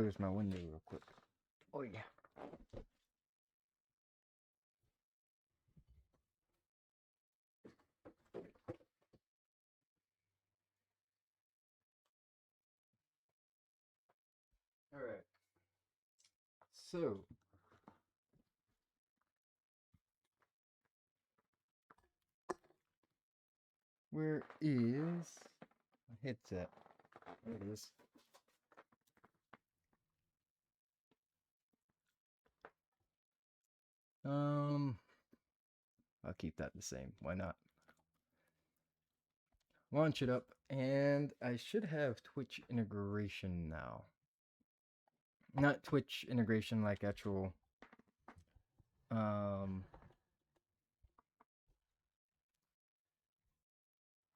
close my window real quick. Oh yeah. All right. So where is my headset? There it is. I'll keep that the same. Why not? Launch it up, and I should have Twitch integration now. Not Twitch integration like actual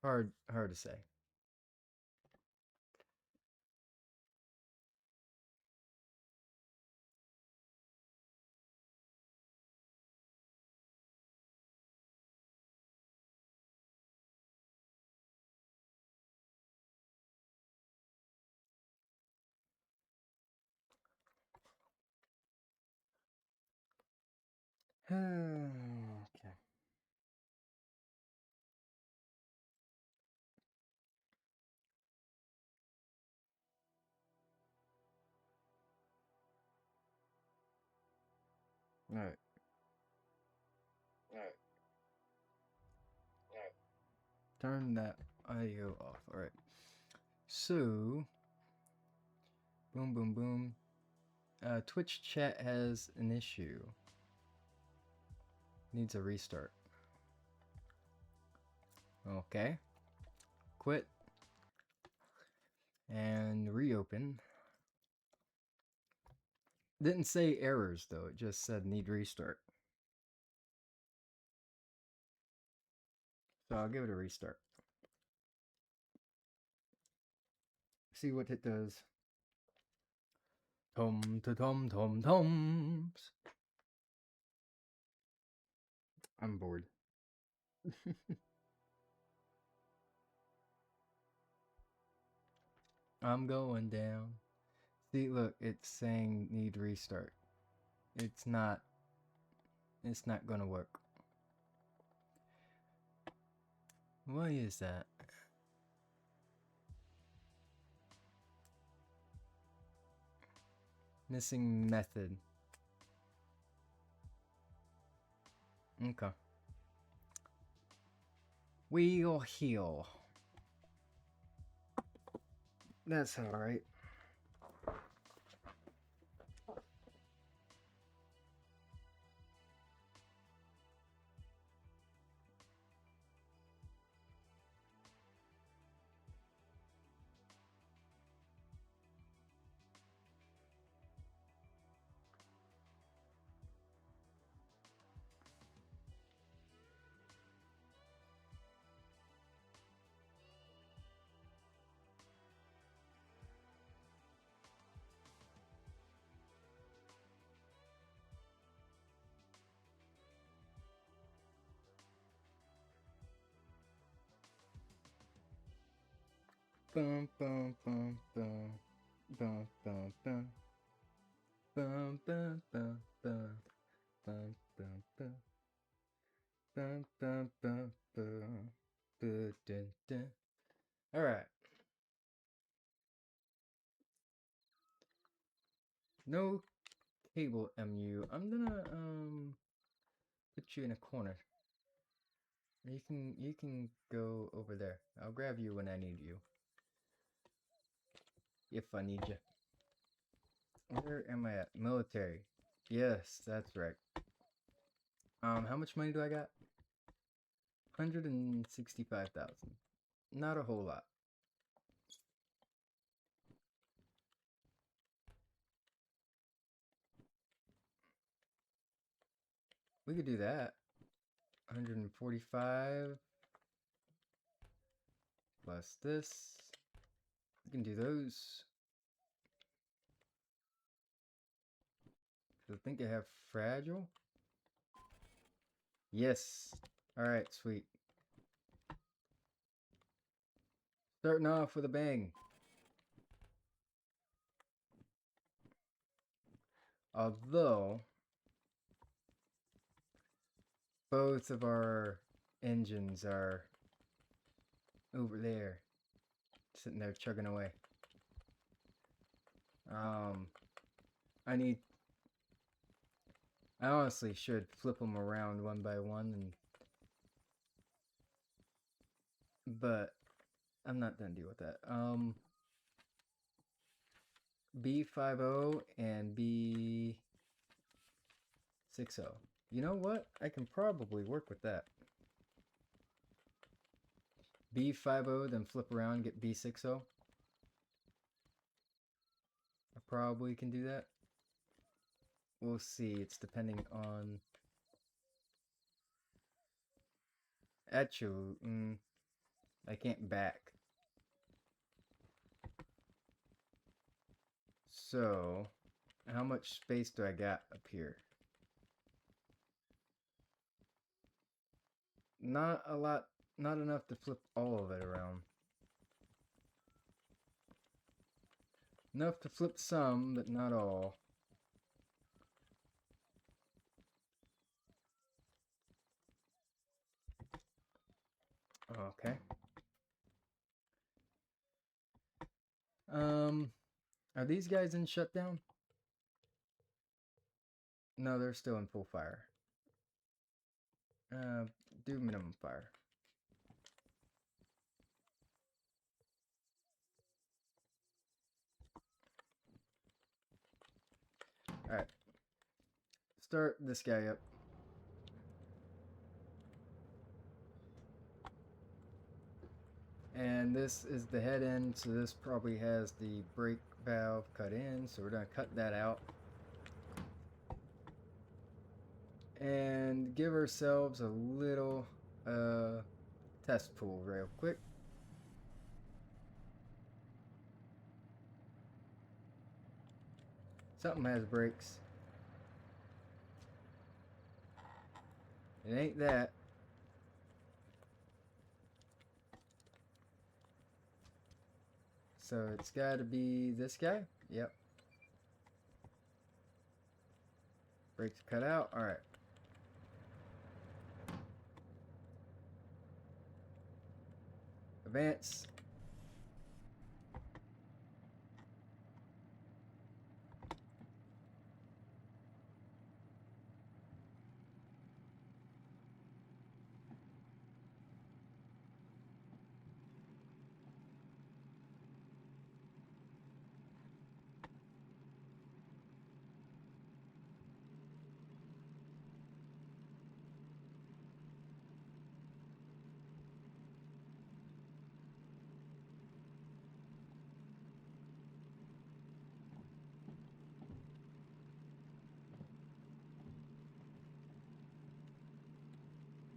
hard to say. Okay. All right. Turn that audio off. All right. So, boom, boom, boom. Twitch chat has an issue. Needs a restart. Okay. Quit. And reopen. Didn't say errors though. It just said need restart. So I'll give it a restart. See what it does. Tom to tom tom toms. I'm bored. I'm going down. See, look, it's saying need restart. It's not gonna work. Why is that? Missing method. Okay. We'll heal. That's alright. Bum bum bum bum bum bum bum bum bum bum bum bum bum bum bum bum bum bum. All right. No cable MU. I'm gonna put you in a corner. You can go over there. I'll grab you when I need you. If I need you. Where am I at? Military. Yes, that's right. How much money do I got? 165,000. Not a whole lot. We could do that. 145 plus this. We can do those. I think I have fragile. Yes. Alright, sweet. Starting off with a bang. Although, both of our engines are over there, sitting there chugging away. I need... I honestly should flip them around one by one, but I'm not gonna deal with that. B50 and B60. You know what? I can probably work with that. B50, then flip around, get B60. I probably can do that. We'll see. It's depending on... Actually, I can't back. So, how much space do I got up here? Not a lot, not enough to flip all of it around. Enough to flip some, but not all. Okay. Are these guys in shutdown? No, they're still in full fire. Do minimum fire. Alright. Start this guy up. And this is the head end, so this probably has the brake valve cut in, so we're going to cut that out. And give ourselves a little test pool real quick. Something has brakes. It ain't that. So it's got to be this guy. Yep. Brakes cut out. Alright. Advance.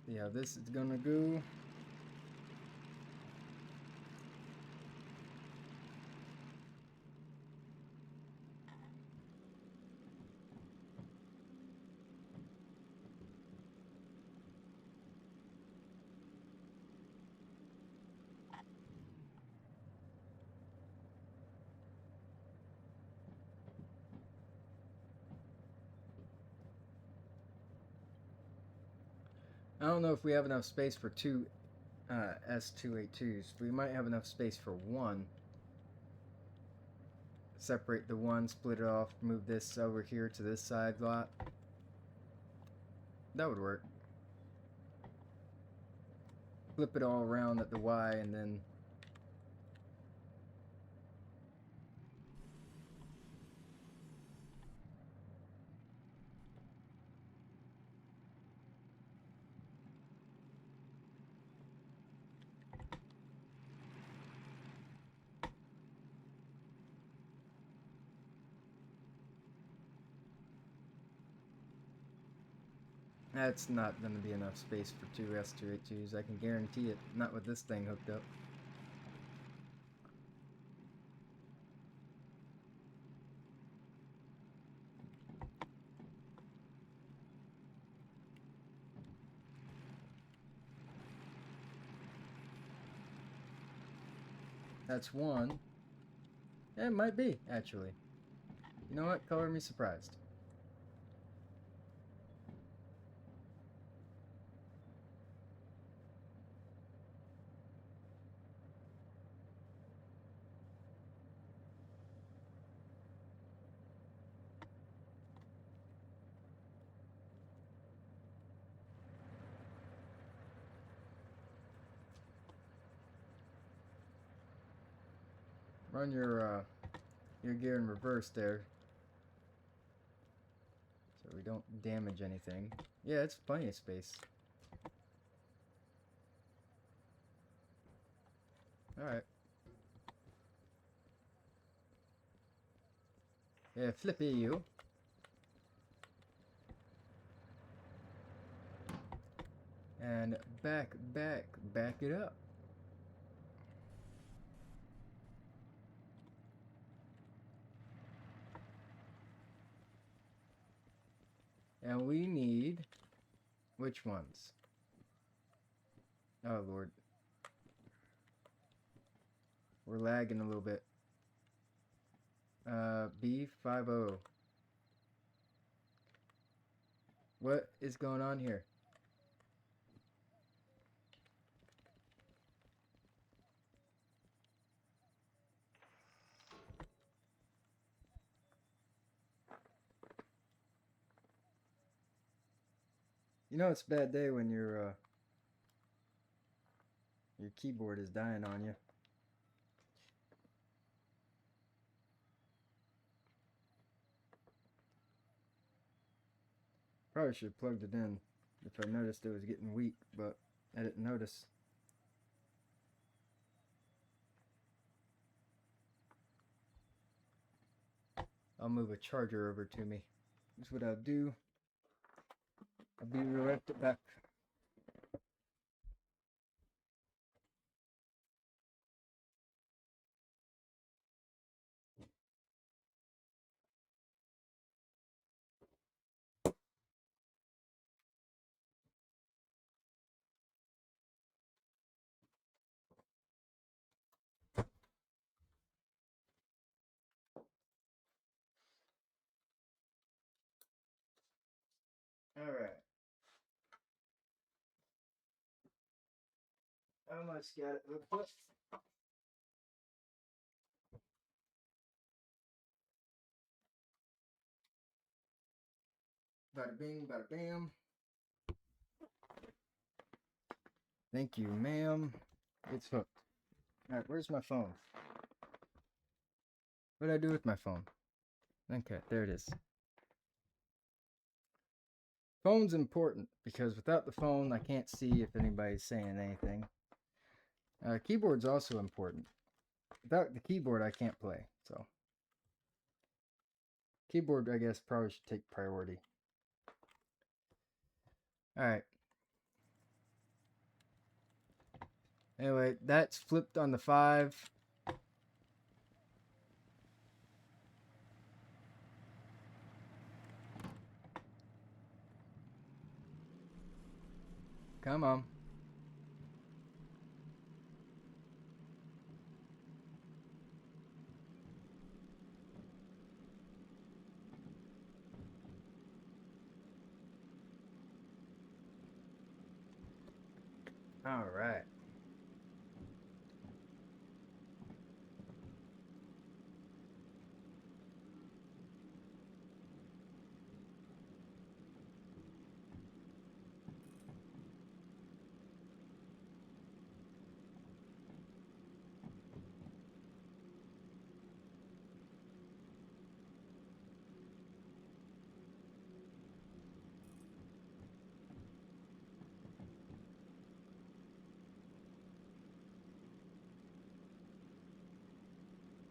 Yeah, this is gonna go. I don't know if we have enough space for two S282s. We might have enough space for one. Separate the one, split it off, move this over here to this side lot. That would work. Flip it all around at the Y and then... That's not going to be enough space for two S282s, I can guarantee it. Not with this thing hooked up. That's one. Yeah, it might be, actually. You know what? Color me surprised. Run your gear in reverse there, so we don't damage anything. Yeah, it's plenty of space. Alright. Yeah, flippy you. And back it up. And we need, which ones? Oh Lord. We're lagging a little bit. B50. What is going on here? You know it's a bad day when your keyboard is dying on you. Probably should have plugged it in if I noticed it was getting weak, but I didn't notice. I'll move a charger over to me. That's what I'll do. I'll be right back. Alright. Almost got it hooked up. Bada bing, bada bam. Thank you, ma'am. It's hooked. Alright, where's my phone? What did I do with my phone? Okay, there it is. Phone's important because without the phone, I can't see if anybody's saying anything. Keyboard's also important. Without the keyboard, I can't play. So, keyboard, I guess, probably should take priority. Alright. Anyway, that's flipped on the 5. Come on. Alright.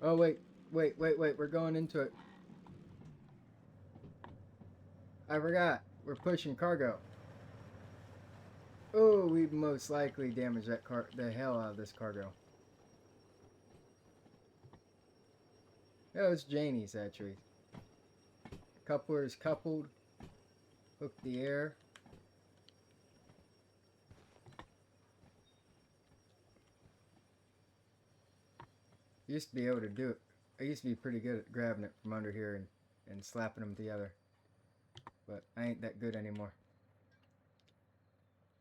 Oh, wait. We're going into it. I forgot. We're pushing cargo. Oh, we most likely damaged the hell out of this cargo. Oh, it's Janie's actually. Coupler is coupled. Hook the air. Used to be able to do it. I used to be pretty good at grabbing it from under here and slapping them together. But I ain't that good anymore.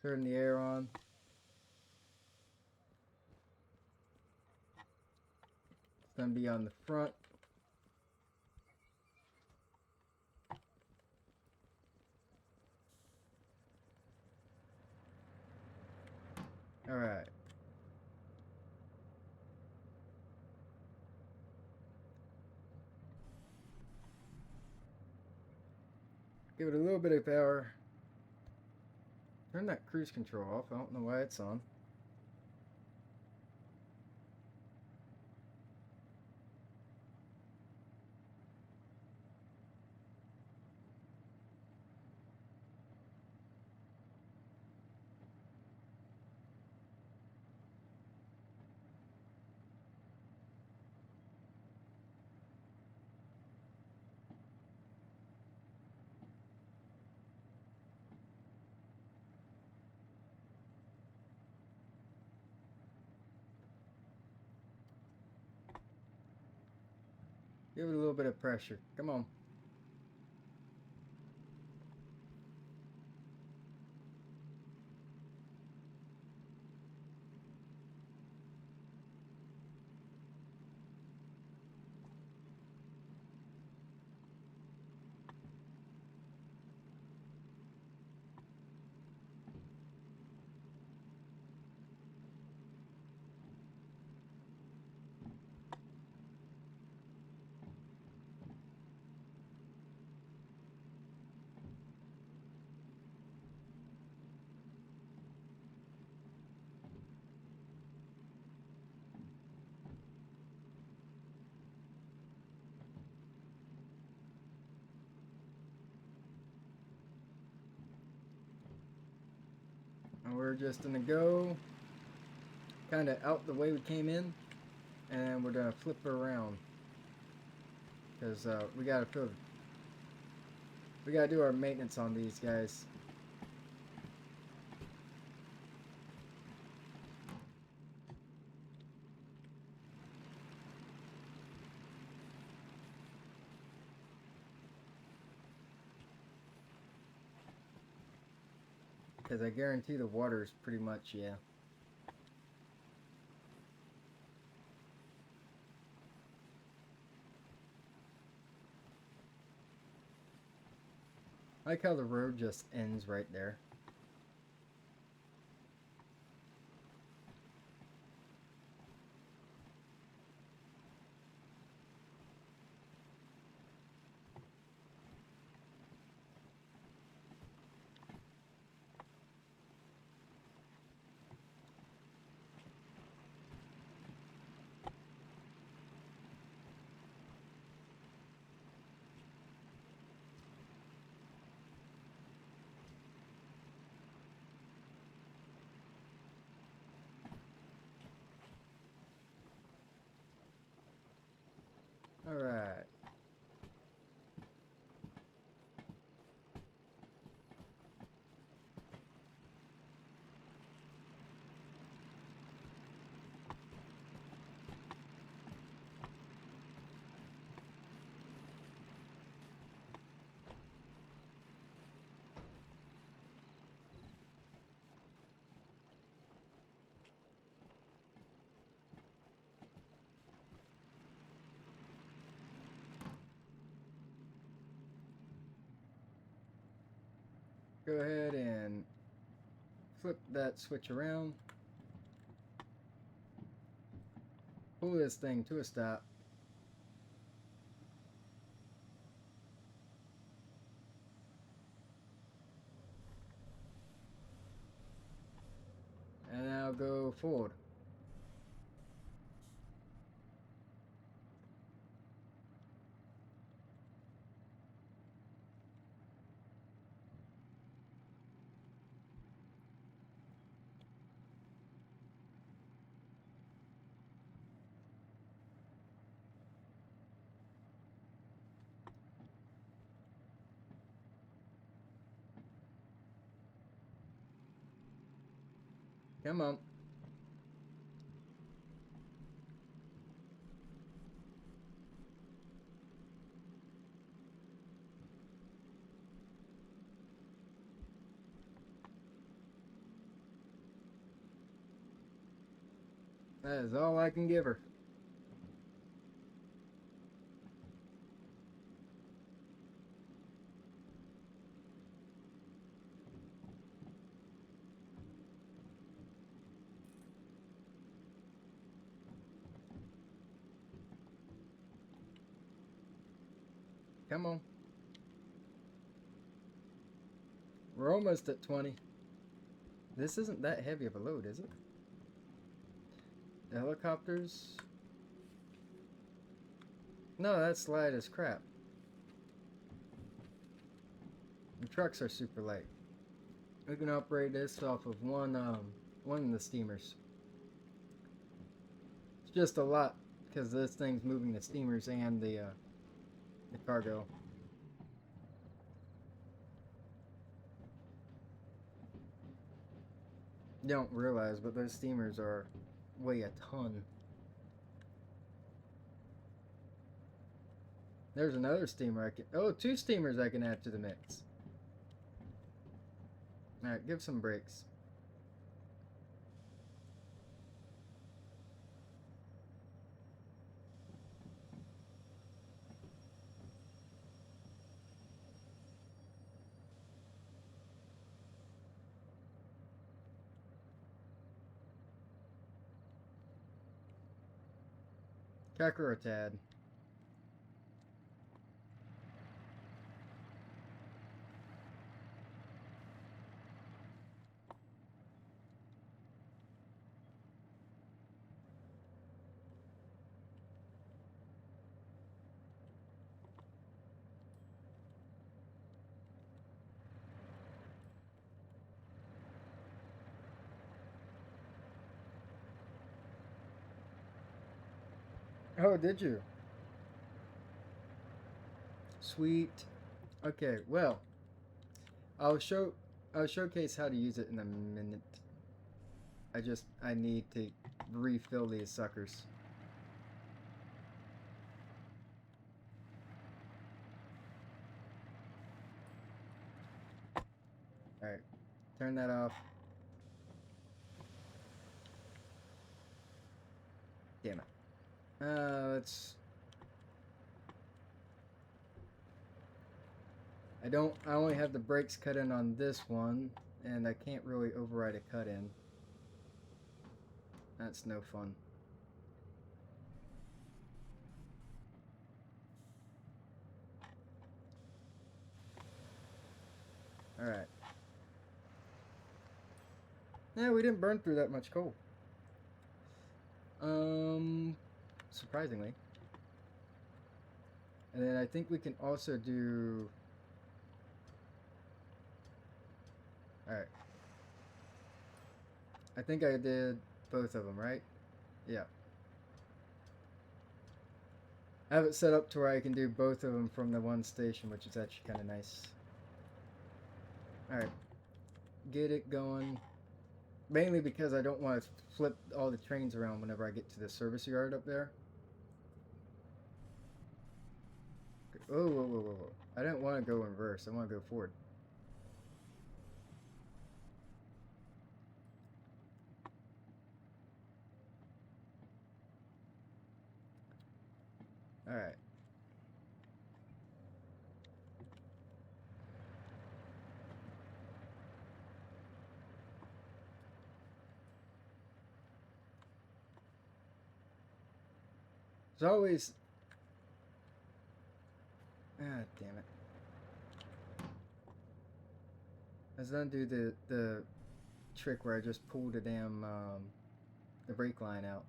Turn the air on. It's going to be on the front. Alright. Give it a little bit of power. Turn that cruise control off. I don't know why it's on. Give it a little bit of pressure. Come on. And we're just gonna go kind of out the way we came in, and we're gonna flip her around because we gotta do our maintenance on these guys. Because I guarantee the water is pretty much, yeah. I like how the road just ends right there. Alright. Go ahead and flip that switch around. Pull this thing to a stop. And now go forward. Come on. That is all I can give her. Come on. We're almost at 20. This isn't that heavy of a load, is it? The helicopters? No, that's light as crap. The trucks are super light. We can operate this off of one of the steamers. It's just a lot because this thing's moving the steamers and the cargo. You don't realize, but those steamers weigh a ton. There's another steamer I can... Oh, 2 steamers I can add to the mix. Alright, give some brakes. Cacker a tad. Oh, did you? Sweet. Okay, well, I'll showcase how to use it in a minute. I need to refill these suckers. Alright, turn that off. Damn it. Let's... I only have the brakes cut in on this one, and I can't really override a cut in. That's no fun. Alright. Yeah, we didn't burn through that much coal. Surprisingly. And then I think we can also do... Alright. I think I did both of them, right? Yeah. I have it set up to where I can do both of them from the one station, which is actually kind of nice. Alright. Get it going. Mainly because I don't want to flip all the trains around whenever I get to the service yard up there. Oh, whoa, whoa, whoa, whoa. I didn't want to go in reverse. I want to go forward. Alright. There's always... Ah, damn it. Let's undo the trick where I just pulled the damn, the brake line out.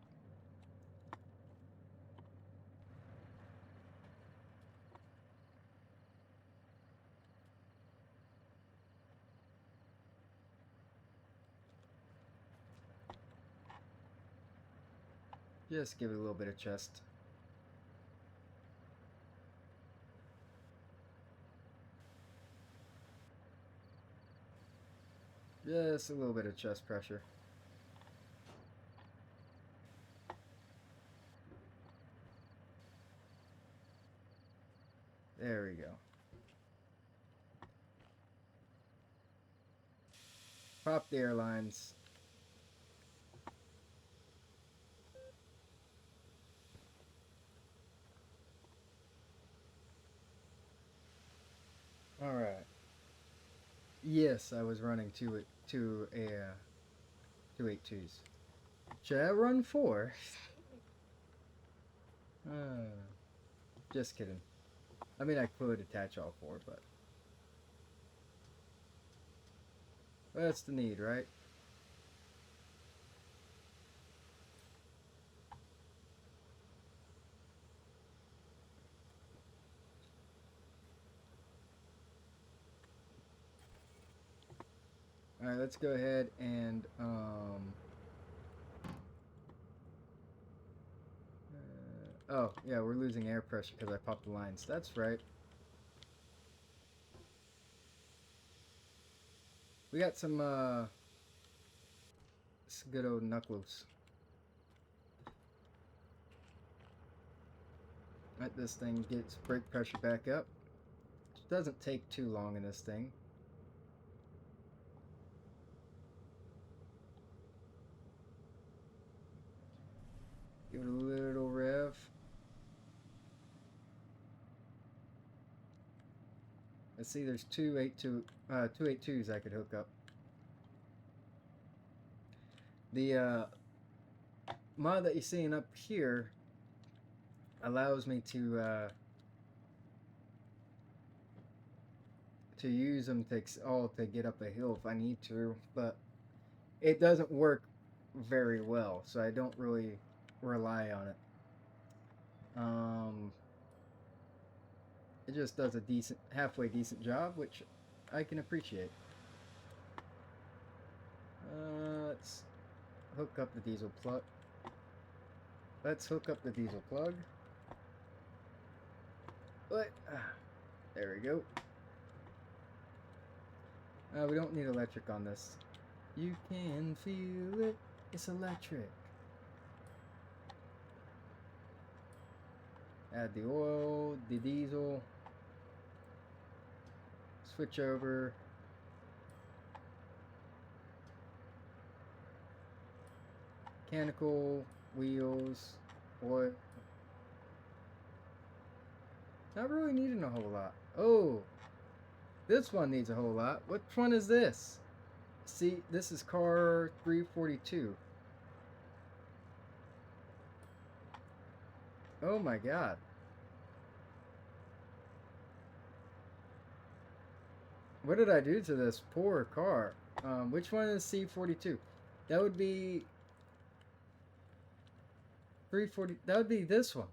Just give it a little bit of chest. Just a little bit of chest pressure. There we go. Pop the airlines. Alright. Yes, I was running two 282s. Should I run 4? Just kidding. I mean, I could attach all 4, but... That's the need, right? All right, let's go ahead and oh yeah, we're losing air pressure because I popped the lines. That's right. We got some good old knuckles. Let this thing get its brake pressure back up. It doesn't take too long in this thing. Give it a little rev. Let's see, there's 282s I could hook up. The mod that you're seeing up here allows me to use them to get up a hill if I need to, but it doesn't work very well, so I don't really rely on it. It just does a halfway decent job, which I can appreciate. Let's hook up the diesel plug. Let's hook up the diesel plug. But there we go. We don't need electric on this. You can feel it. It's electric. Add the oil, the diesel. Switch over. Mechanical, wheels, oil. Not really needing a whole lot. Oh, this one needs a whole lot. Which one is this? See, this is car 342. Oh my god. What did I do to this poor car? Which one is C42? That would be 340. That would be this one.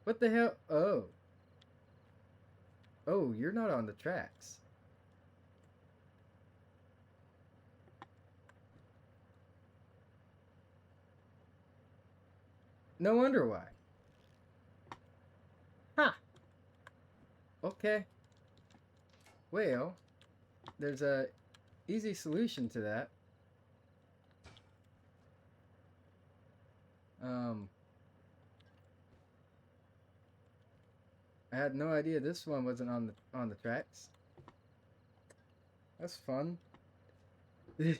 What the hell? Oh. Oh, you're not on the tracks. No wonder why. Huh. Okay. Well, there's a easy solution to that. I had no idea this one wasn't on the tracks. That's fun. That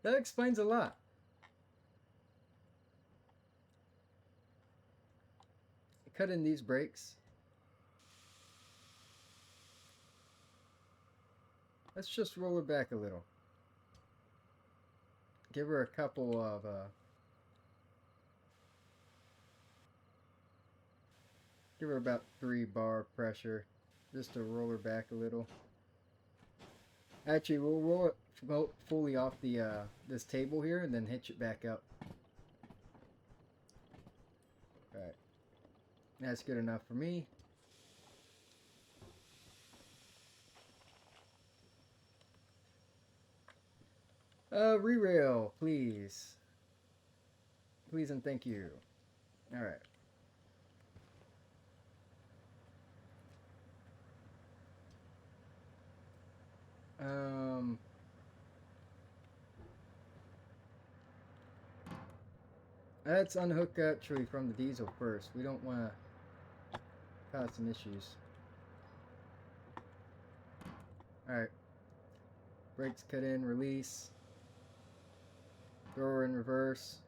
explains a lot. Cut in these brakes. Let's just roll her back a little. Give her a couple of give her about 3 bar pressure just to roll her back a little. Actually, we'll roll it fully off the this table here and then hitch it back up. Alright. That's good enough for me. Re-rail, please. Please and thank you. Alright. Let's unhook actually from the diesel first. We don't want to cause some issues. Alright. Brakes cut in, release. Throw her in reverse.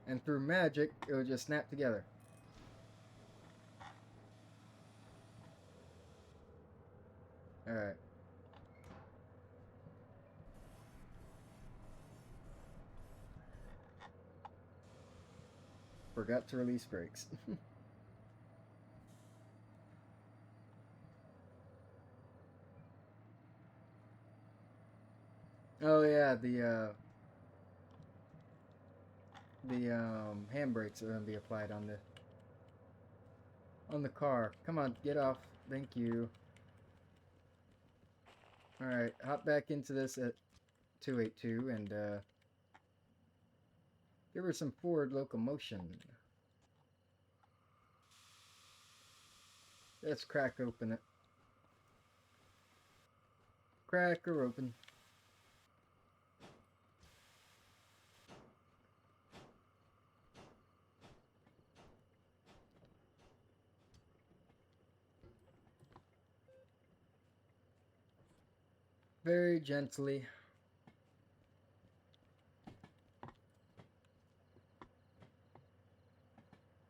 And through magic, it will just snap together. Alright. Forgot to release brakes. Oh yeah, the handbrakes are gonna be applied on the car. Come on, get off. Thank you. All right, hop back into this at 282 and give her some forward locomotion. Let's crack open it. Crack her open. Very gently.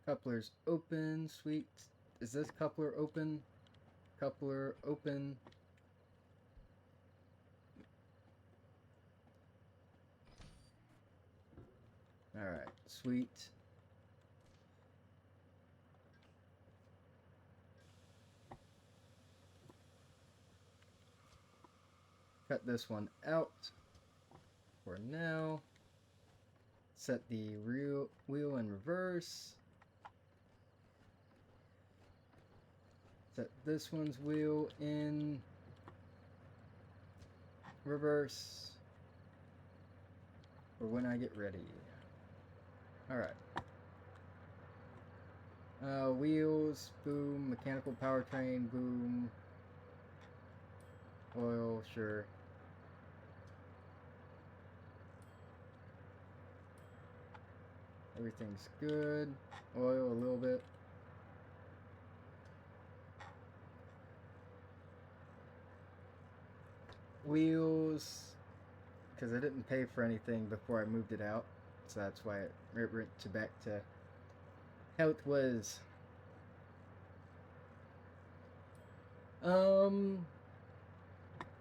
Coupler's open. Sweet. Is this coupler open? Coupler open. Alright, sweet. Cut this one out for now. Set the wheel in reverse. Set this one's wheel in reverse for when I get ready. Alright. Wheels, boom. Mechanical powertrain, boom. Oil, sure. Everything's good. Oil a little bit. Wheels, because I didn't pay for anything before I moved it out, so that's why it went back to how it was.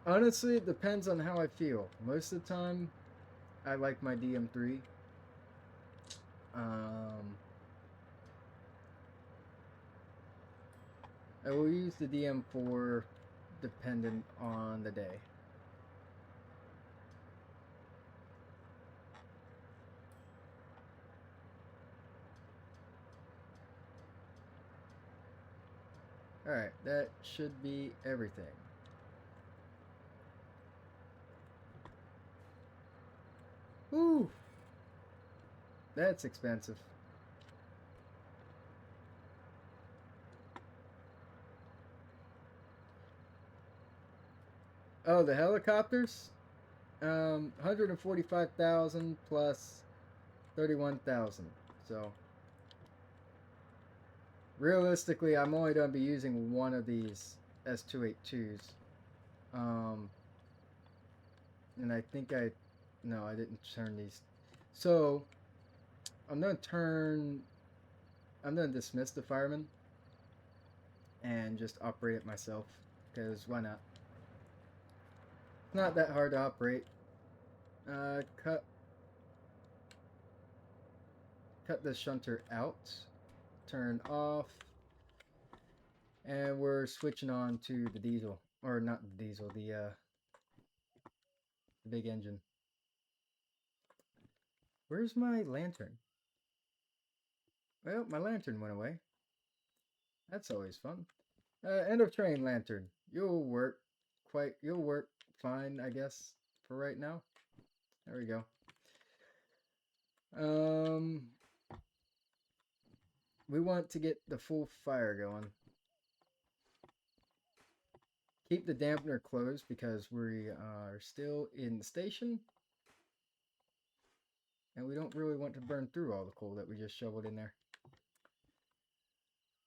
Honestly, it depends on how I feel. Most of the time, I like my DM3. I will use the DM4 dependent on the day. Alright, that should be everything. Woo! That's expensive. Oh, the helicopters? 145,000 plus 31,000. So realistically, I'm only going to be using one of these S282s. And I think no, I didn't turn these. So I'm going to dismiss the fireman and just operate it myself, because why not? It's not that hard to operate. Cut the shunter out, turn off, and we're switching on to the diesel, or not the diesel, the big engine. Where's my lantern? Well, my lantern went away. That's always fun. End of train lantern. You'll work fine, I guess, for right now. There we go. We want to get the full fire going. Keep the dampener closed because we are still in the station. And we don't really want to burn through all the coal that we just shoveled in there.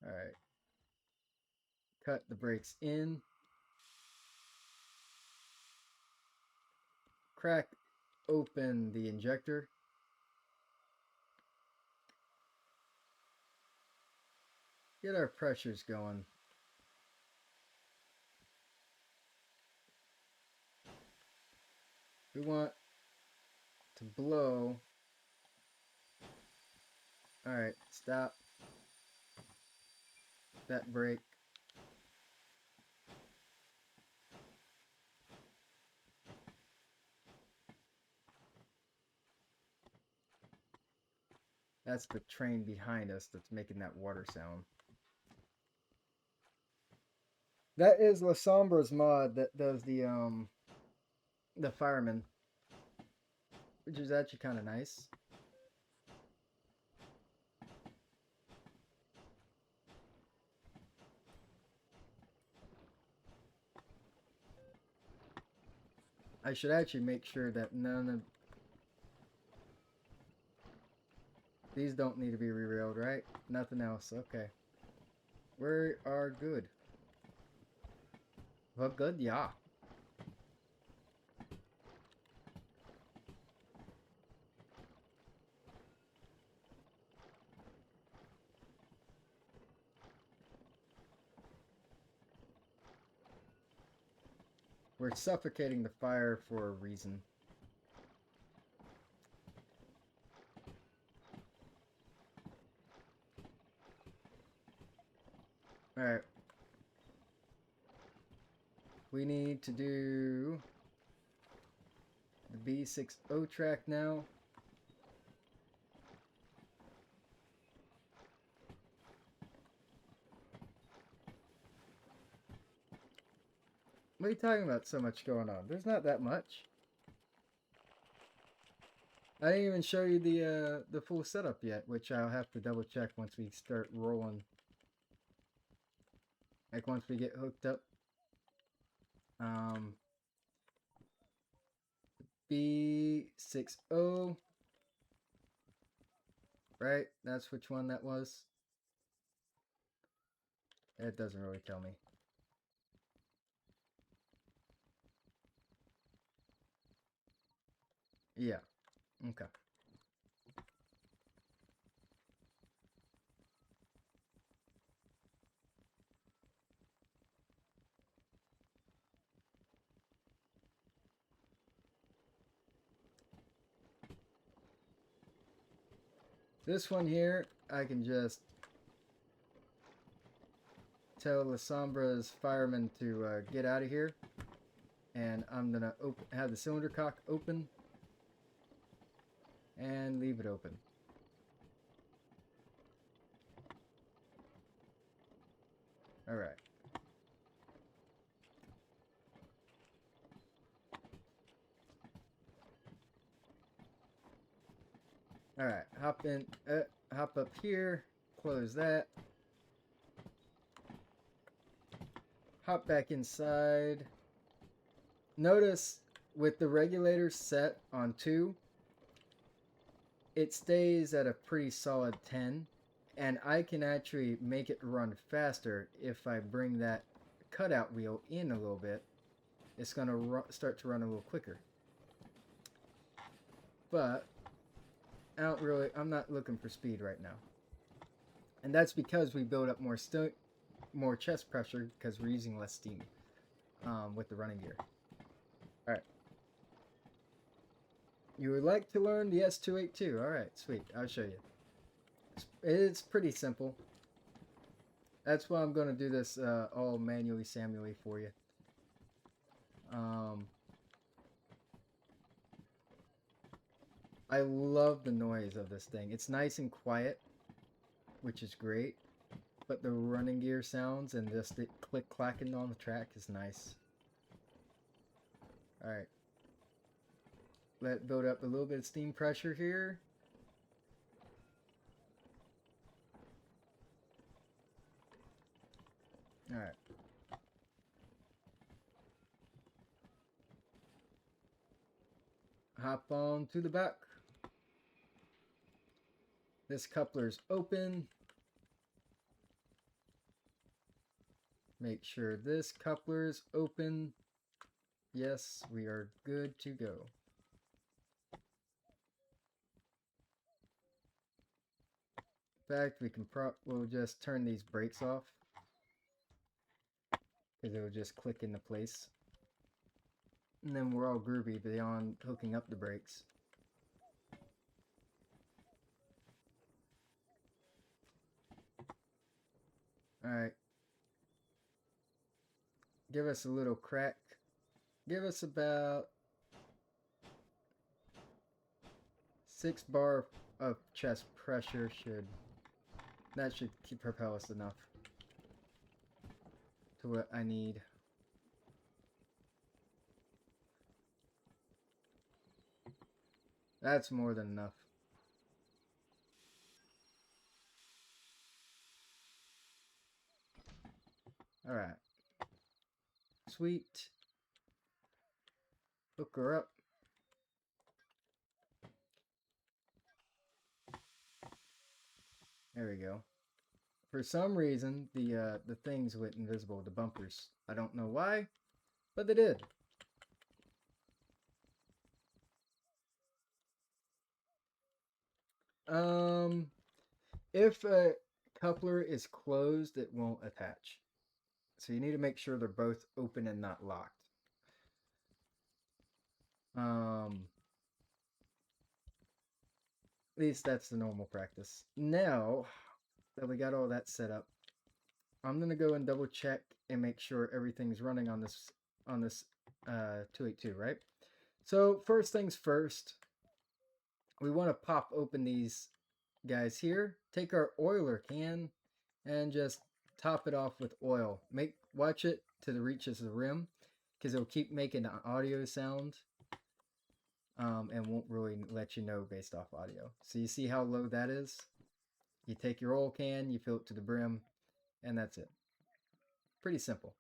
Alright. Cut the brakes in. Crack open the injector. Get our pressures going. We want to blow. Alright, stop that brake. That's the train behind us that's making that water sound. That is La Sombra's mod that does the fireman, which is actually kind of nice. I should actually make sure that none of these don't need to be re-railed, right? Nothing else. Okay. We are good. Well, good, yeah. We're suffocating the fire for a reason. Alright. We need to do the B60 track now. What are you talking about so much going on? There's not that much. I didn't even show you the full setup yet, which I'll have to double check once we start rolling. Like once we get hooked up. B60. Right? That's which one that was. It doesn't really tell me. Yeah. Okay. This one here, I can just tell La Sombra's fireman to get out of here. And I'm going to have the cylinder cock open. And leave it open. Alright. Alright, hop up here, close that. Hop back inside. Notice with the regulator set on 2, it stays at a pretty solid 10. And I can actually make it run faster if I bring that cutout wheel in a little bit. It's going to start to run a little quicker. But I'm not looking for speed right now. And that's because we build up more chest pressure because we're using less steam with the running gear. Alright. You would like to learn the S282. Alright, sweet. I'll show you. It's pretty simple. That's why I'm going to do this all manually for you. I love the noise of this thing. It's nice and quiet, which is great. But the running gear sounds and just the click-clacking on the track is nice. Alright. Let it build up a little bit of steam pressure here. Alright. Hop on to the back. This coupler's open. Make sure this coupler's open. Yes, we are good to go. In fact, we'll just turn these brakes off because it will just click into place. And then we're all groovy beyond hooking up the brakes. Alright. Give us a little crack. Give us about 6 bar of chest pressure should keep propel us enough to what I need. That's more than enough. Alright. Sweet. Hook her up. There we go. For some reason, the things went invisible, the bumpers. I don't know why, but they did. If a coupler is closed, it won't attach. So you need to make sure they're both open and not locked. At least that's the normal practice. Now that we got all that set up, I'm gonna go and double check and make sure everything's running on this 282, right? So first things first, we want to pop open these guys here. Take our oiler can and just top it off with oil. Watch it to the reaches of the rim, because it'll keep making an audio sound, and won't really let you know based off audio. So you see how low that is? You take your oil can, you fill it to the brim, and that's it. Pretty simple.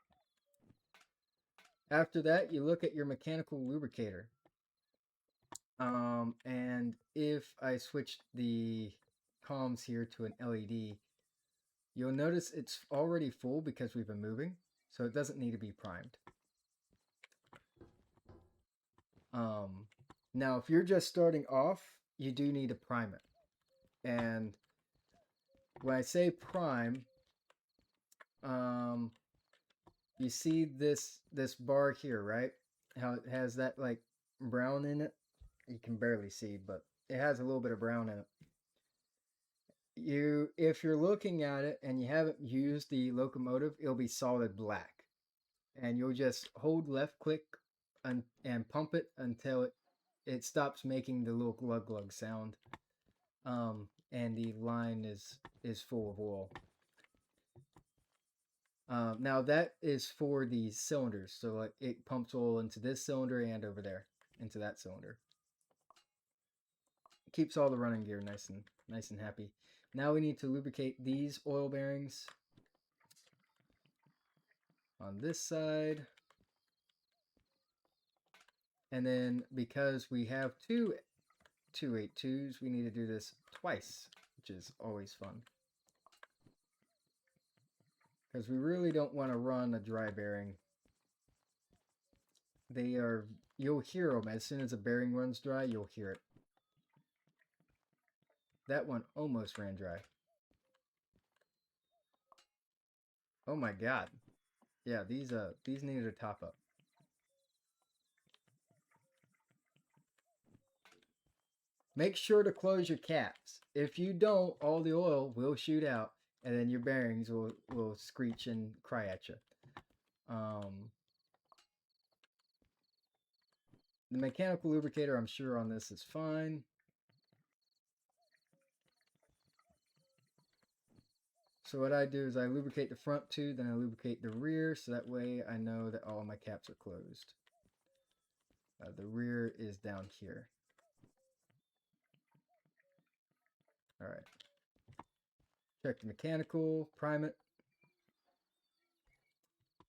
After that, you look at your mechanical lubricator. And if I switch the comms here to an LED, you'll notice it's already full because we've been moving, so it doesn't need to be primed. Now, if you're just starting off, you do need to prime it. And when I say prime, you see this bar here, right? How it has that like brown in it. You can barely see, but it has a little bit of brown in it. If you're looking at it and you haven't used the locomotive, it'll be solid black, and you'll just hold left click and pump it until it stops making the little glug glug sound, and the line is full of oil. Now that is for the cylinders, so like it pumps oil into this cylinder and over there into that cylinder. Keeps all the running gear nice and happy. Now we need to lubricate these oil bearings on this side. And then because we have two 282s, we need to do this twice, which is always fun. Because we really don't want to run a dry bearing. You'll hear them as soon as a bearing runs dry, you'll hear it. That one almost ran dry. Oh my god. Yeah, these needed a top up. Make sure to close your caps. If you don't, all the oil will shoot out, and then your bearings will screech and cry at you. The mechanical lubricator, I'm sure on this is fine. So what I do is I lubricate the front two, then I lubricate the rear, so that way I know that all my caps are closed. The rear is down here. Alright. Check the mechanical, prime it.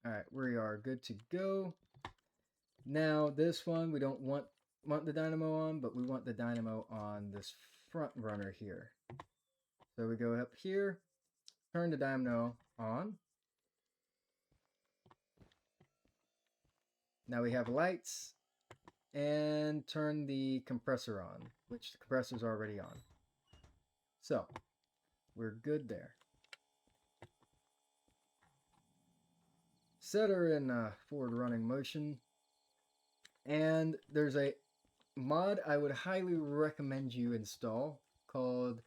Alright, we are good to go. Now this one, we don't want the dynamo on, but we want the dynamo on this front runner here. So we go up here, turn the dynamo on. Now we have lights, and turn the compressor on, which the compressor's already on. So, we're good there. Set her in forward running motion. And there's a mod I would highly recommend you install called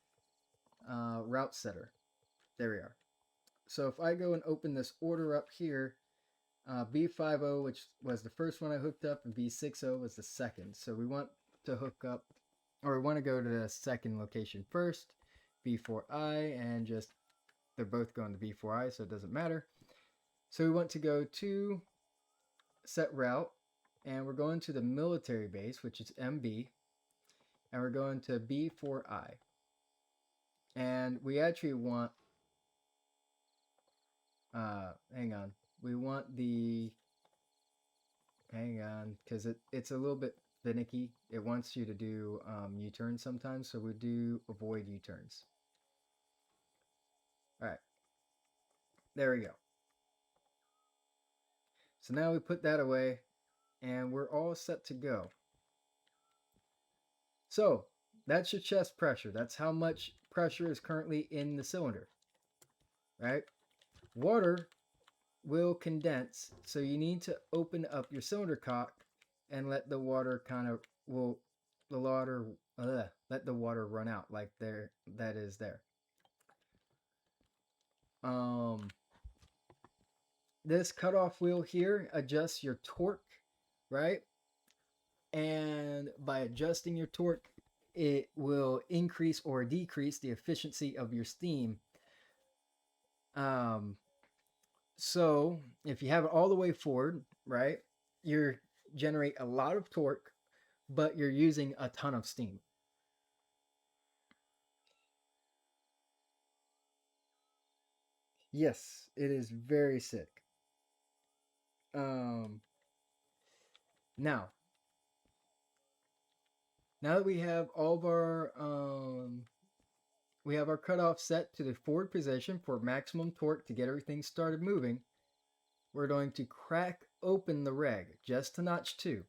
Route Setter. There we are. So if I go and open this order up here, B50, which was the first one I hooked up, and B60 was the second. So we want to hook up or we want to go to the second location first, B4I, and just, they're both going to B4I, so it doesn't matter. So we want to go to set route, and we're going to the military base, which is MB, and we're going to B4I. And we actually want, hang on, we want the, hang on, because it's a little bit finicky. It wants you to do U-turns sometimes, so we do avoid U-turns. All right, there we go. So now we put that away, and we're all set to go. So that's your chest pressure. That's how much pressure is currently in the cylinder, right? Water will condense, so you need to open up your cylinder cock and let the water let the water run out like there, that is there. This cutoff wheel here adjusts your torque, right? And by adjusting your torque, it will increase or decrease the efficiency of your steam. So if you have it all the way forward, right, you generate a lot of torque, but you're using a ton of steam. Yes, it is very sick. Um, now, now that we have all of our we have our cutoff set to the forward position for maximum torque to get everything started moving, we're going to crack open the reg just to notch 2.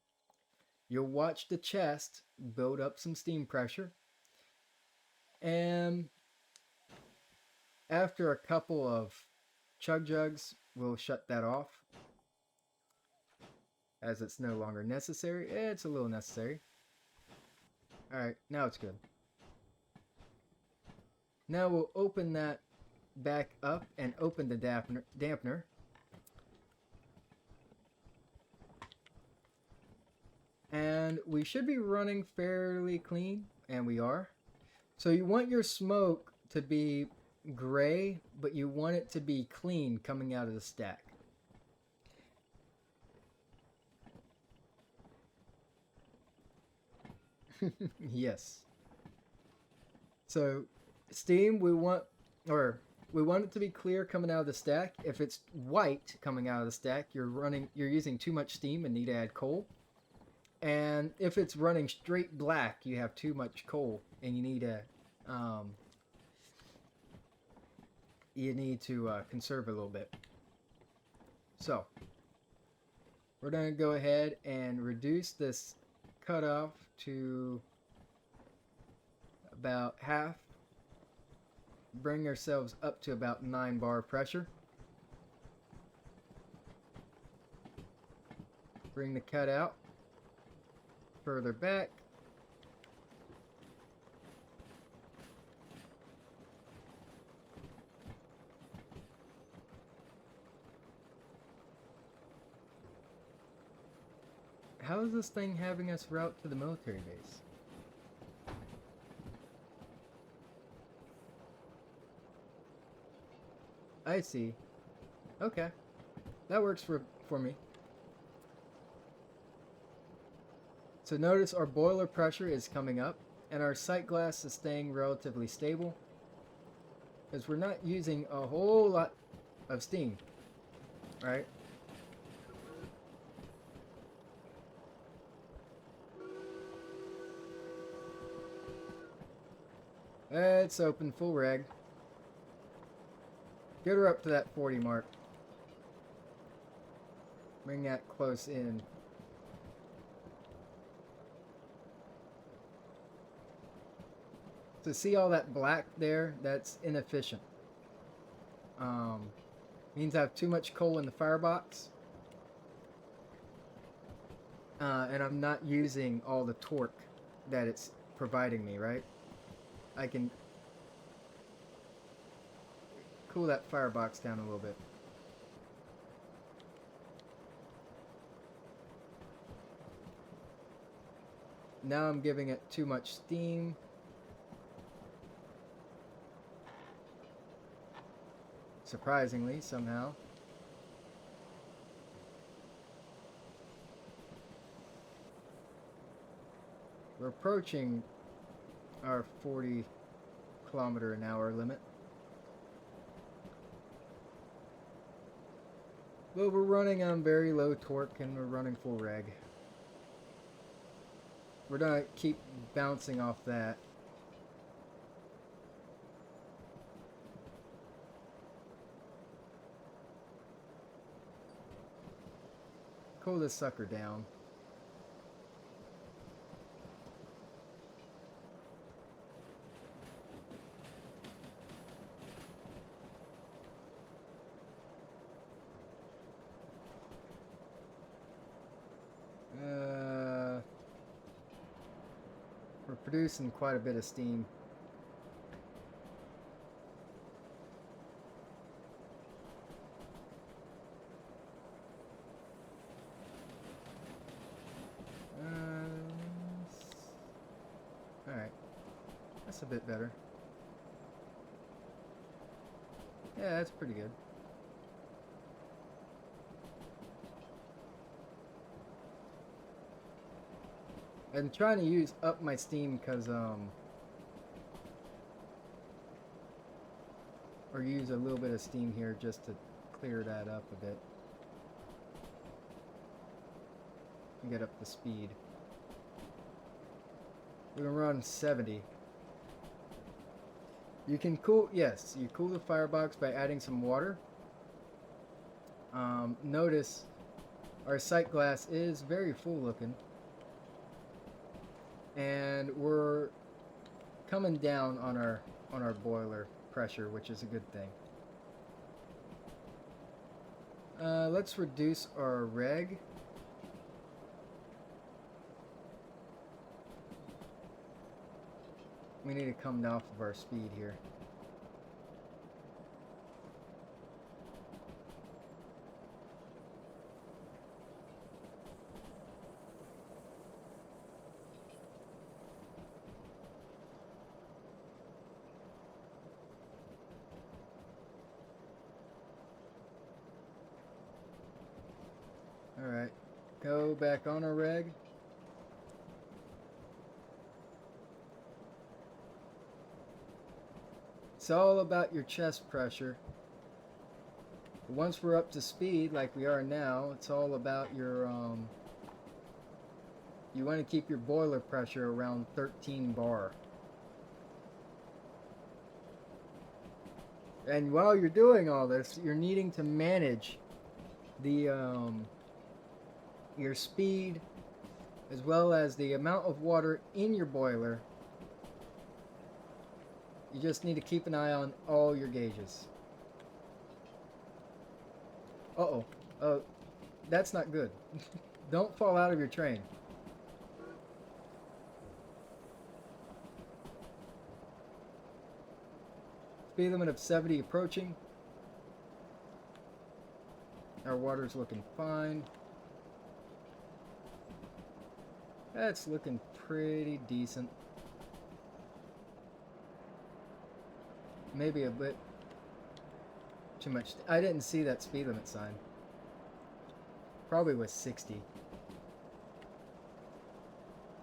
You'll watch the chest build up some steam pressure, and after a couple of chug jugs, we'll shut that off as it's no longer necessary. It's a little necessary. Alright, now it's good. Now we'll open that back up and open the dampener. And we should be running fairly clean, and we are. So you want your smoke to be gray, but you want it to be clean coming out of the stack. Yes. So steam, we want it to be clear coming out of the stack. If it's white coming out of the stack, you're using too much steam and need to add coal. And if it's running straight black, you have too much coal and you need to conserve a little bit. So we're going to go ahead and reduce this cutoff to about half. Bring ourselves up to about 9 bar pressure. Bring the cut out further back. How is this thing having us route to the military base? I see. Okay. That works for me. So notice our boiler pressure is coming up and our sight glass is staying relatively stable because we're not using a whole lot of steam, right? It's open full reg. Get her up to that 40 mark. Bring that close in. So see all that black there? That's inefficient. Means I have too much coal in the firebox. And I'm not using all the torque that it's providing me, right? I can cool that firebox down a little bit. Now I'm giving it too much steam. Surprisingly, somehow. We're approaching our 40-kilometer-an-hour limit. But we're running on very low torque and we're running full reg. We're gonna keep bouncing off that. Cool this sucker down. We're producing quite a bit of steam. Alright. That's a bit better. Yeah, that's pretty good. I'm trying to use up my steam because or use a little bit of steam here just to clear that up a bit and get up the speed. We're gonna run 70. You can cool, yes, you cool the firebox by adding some water. Notice our sight glass is very full looking. And we're coming down on our boiler pressure, which is a good thing. Let's reduce our reg. We need to come off of our speed here. Alright, go back on our reg. It's all about your chest pressure. Once we're up to speed, like we are now, it's all about your, you want to keep your boiler pressure around 13 bar. And while you're doing all this, you're needing to manage the, your speed, as well as the amount of water in your boiler. You just need to keep an eye on all your gauges. Uh-oh. That's not good. Don't fall out of your train. Speed limit of 70 approaching. Our water's looking fine. That's looking pretty decent. Maybe a bit too much. I didn't see that speed limit sign. Probably was 60.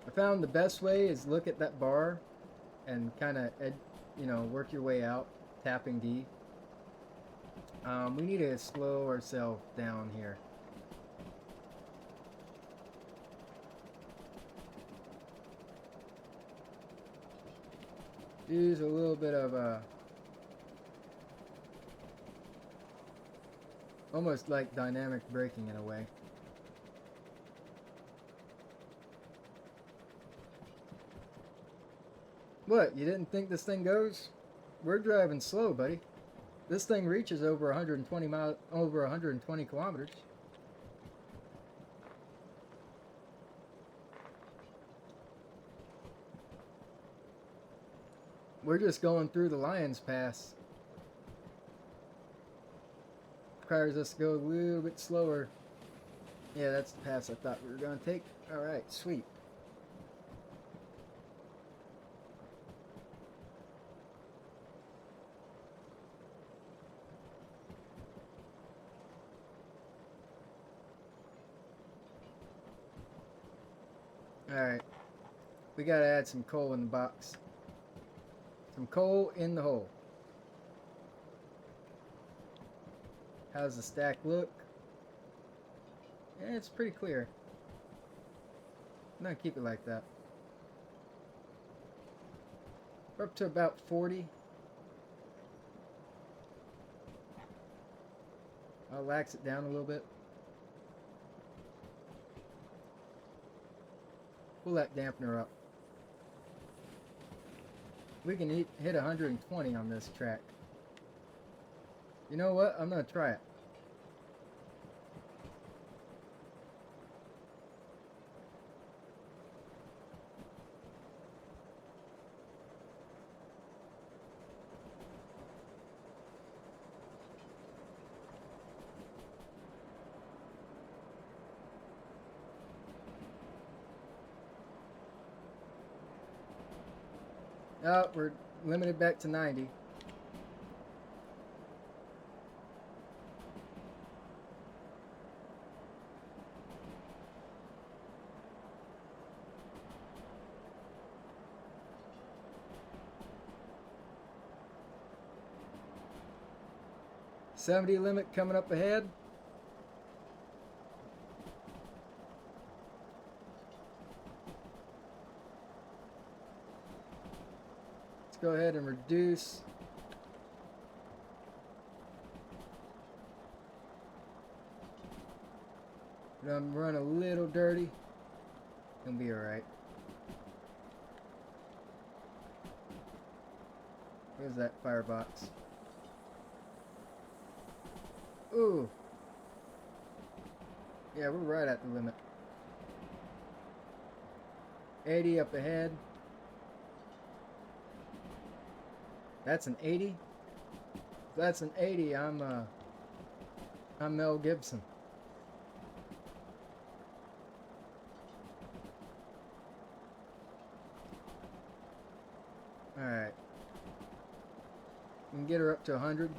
I found the best way is look at that bar and kind of, you know, work your way out, tapping D. We need to slow ourselves down here. Use a little bit of almost like dynamic braking in a way. What, you didn't think this thing goes? We're driving slow, buddy. This thing reaches over 120 kilometers. We're just going through the Lions Pass. Requires us to go a little bit slower. Yeah, that's the pass I thought we were going to take. Alright, sweet. Alright. We gotta add some coal in the box. Some coal in the hole. How's the stack look? Yeah, it's pretty clear. I'm gonna keep it like that. We're up to about 40. I'll lax it down a little bit. Pull that dampener up. We can hit 120 on this track. You know what? I'm gonna try it. Oh, we're limited back to 90. $70 limit coming up ahead. Let's go ahead and reduce. I'm run a little dirty. It'll be alright. Where's that firebox? Ooh. Yeah, we're right at the limit. 80 up ahead. That's an 80. If that's an 80. I'm Mel Gibson. All right. We can get her up to 100.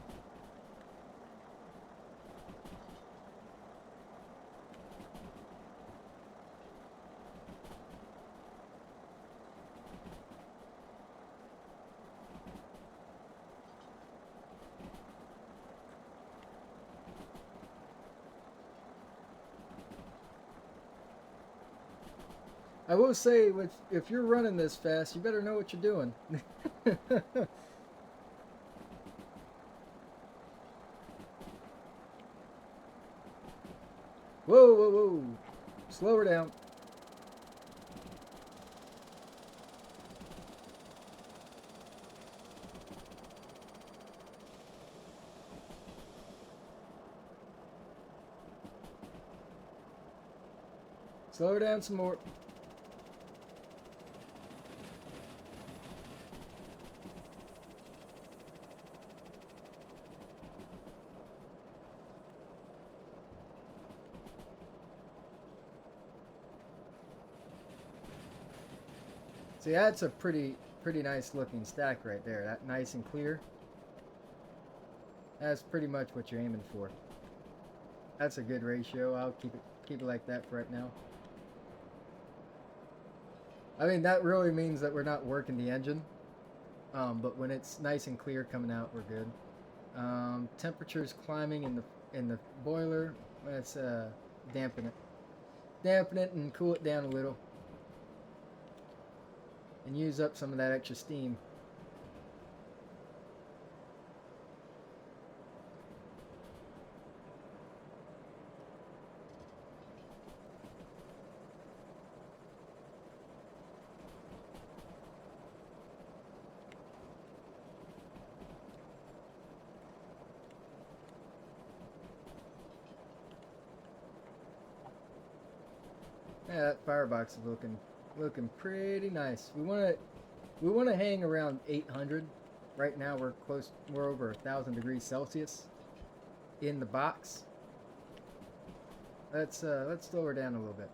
I will say, if you're running this fast, you better know what you're doing. Whoa, whoa, whoa. Slow her down. Slow her down some more. See, that's a pretty nice looking stack right there. That nice and clear. That's pretty much what you're aiming for. That's a good ratio. I'll keep it like that for right now. I mean, that really means that we're not working the engine. But when it's nice and clear coming out, we're good. Temperature's climbing in the boiler. Let's dampen it and cool it down a little. And use up some of that extra steam. Yeah, that firebox is looking pretty nice. We want to hang around 800. Right now we're over 1,000 degrees Celsius in the box. Let's slow her down a little bit.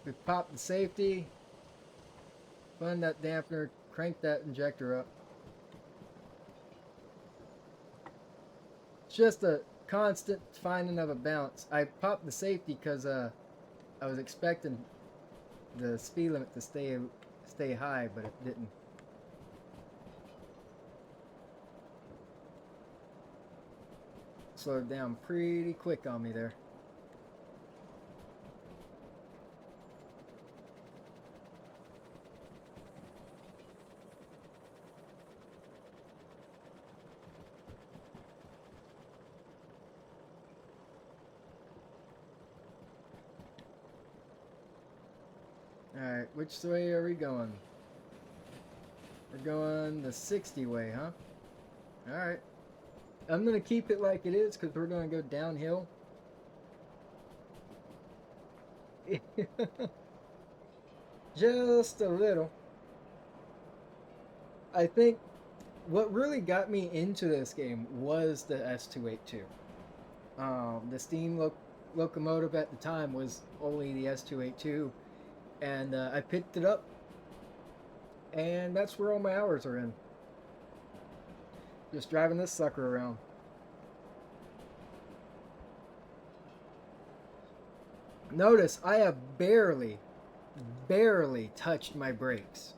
We popped the safety. Find that dampener, crank that injector up. It's just a constant finding of a balance. I popped the safety because I was expecting the speed limit to stay high, but it didn't. Slowed down pretty quick on me there. Alright, which way are we going? We're going the 60 way, huh? Alright. I'm going to keep it like it is because we're going to go downhill. Just a little. I think what really got me into this game was the S282. The steam locomotive at the time was only the S282, and I picked it up, and that's where all my hours are in. Just driving this sucker around. Notice I have barely touched my brakes.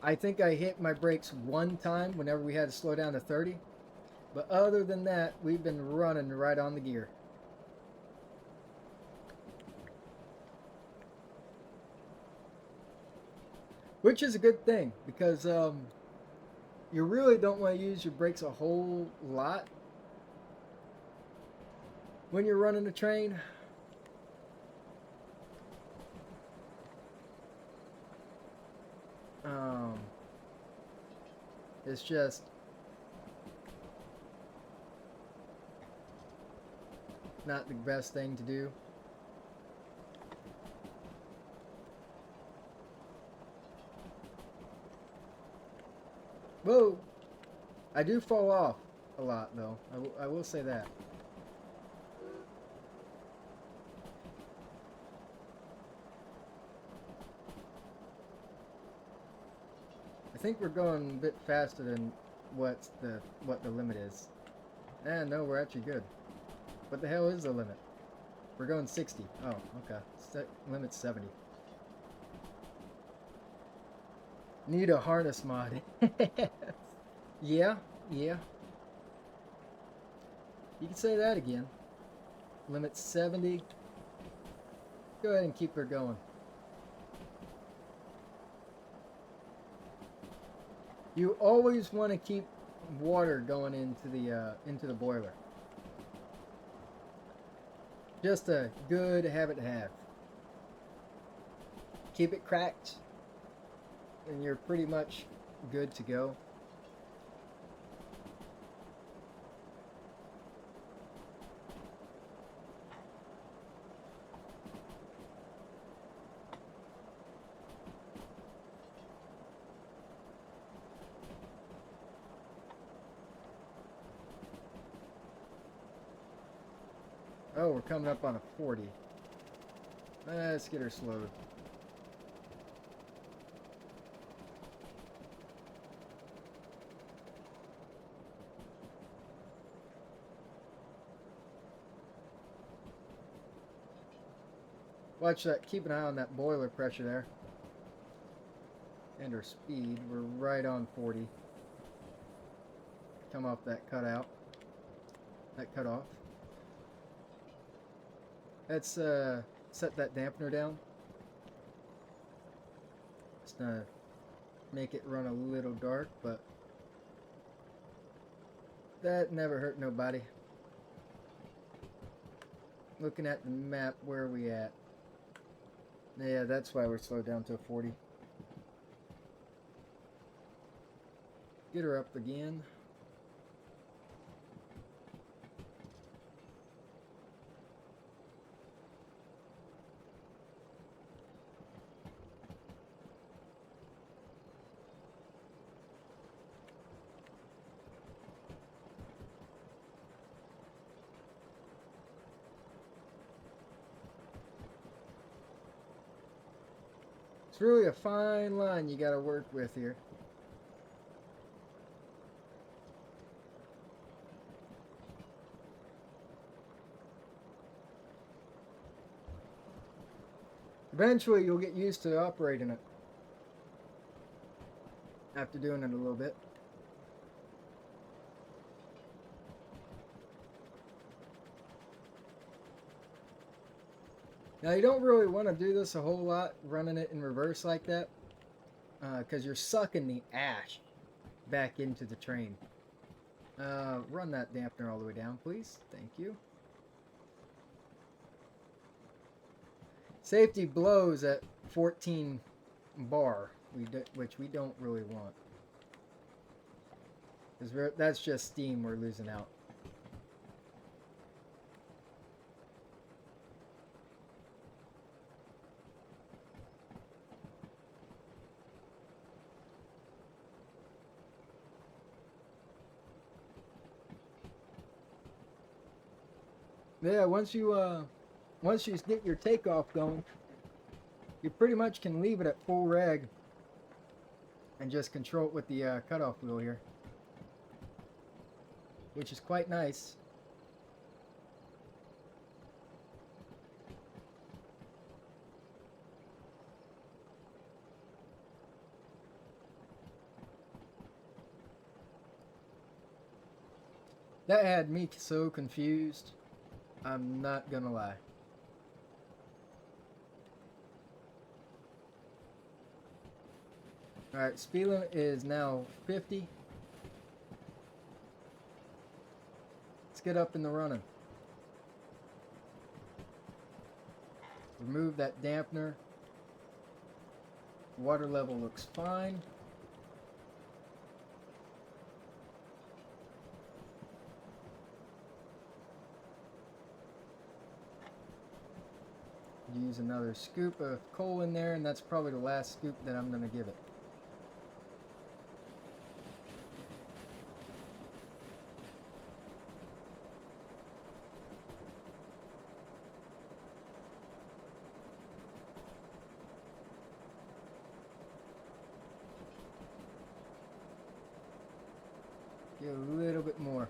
I think I hit my brakes one time whenever we had to slow down to 30. But other than that, we've been running right on the gear. Which is a good thing, because you really don't want to use your brakes a whole lot when you're running a train. It's just not the best thing to do. Whoa! I do fall off a lot, though. I will say that. I think we're going a bit faster than what the limit is. No, we're actually good. What the hell is the limit? We're going 60. Oh, okay. Limit's 70. Need a harness mod. Yeah. You can say that again. Limit 70. Go ahead and keep her going. You always want to keep water going into the boiler. Just a good habit to have. Keep it cracked, and you're pretty much good to go. Oh, we're coming up on a 40. Let's get her slowed. Watch that. Keep an eye on that boiler pressure there. And our speed. We're right on 40. Come off that cutout. That cutoff. Let's set that dampener down. It's gonna make it run a little dark, but that never hurt nobody. Looking at the map, where are we at? Yeah, that's why we're slowed down to a 40. Get her up again. It's really a fine line you gotta work with here. Eventually you'll get used to operating it after doing it a little bit. Now you don't really want to do this a whole lot, running it in reverse like that, because you're sucking the ash back into the train. Run that dampener all the way down, please. Thank you. Safety blows at 14 bar, which we don't really want. Because that's just steam we're losing out. Yeah, once you get your takeoff going, you pretty much can leave it at full reg and just control it with the cutoff wheel here, which is quite nice. That had me so confused, I'm not gonna lie. Alright, speed limit is now 50. Let's get up in the running. Remove that dampener. Water level looks fine. Use another scoop of coal in there, and that's probably the last scoop that I'm going to give it. Get a little bit more.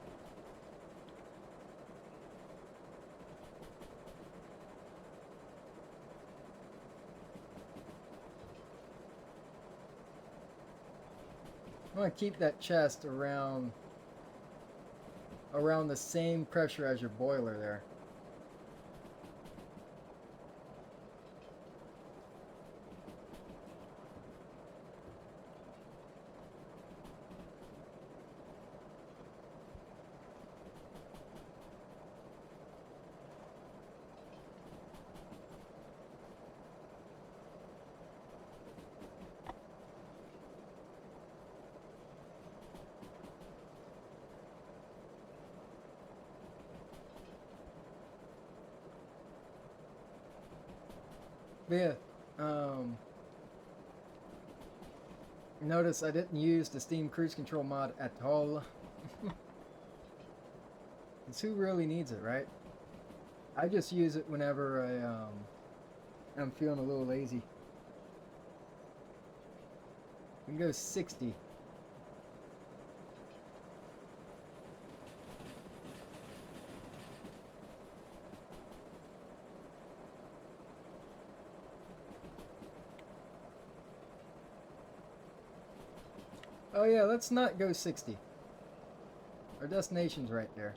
I want to keep that chest around the same pressure as your boiler there. But yeah, notice I didn't use the Steam Cruise Control mod at all. Because who really needs it, right? I just use it whenever I'm feeling a little lazy. We can go 60. Oh yeah, let's not go 60. Our destination's right there.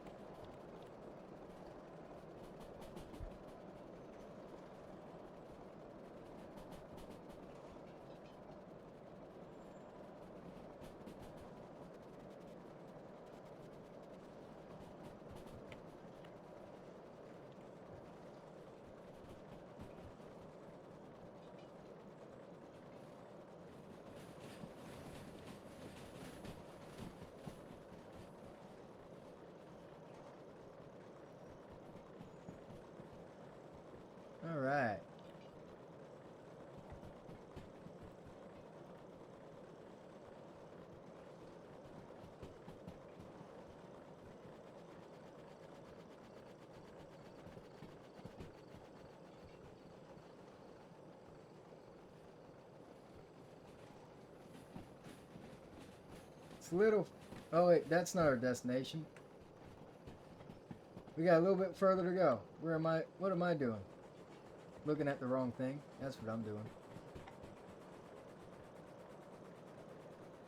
It's a little... Oh wait, that's not our destination. We got a little bit further to go. Where am I? What am I doing? Looking at the wrong thing. That's what I'm doing.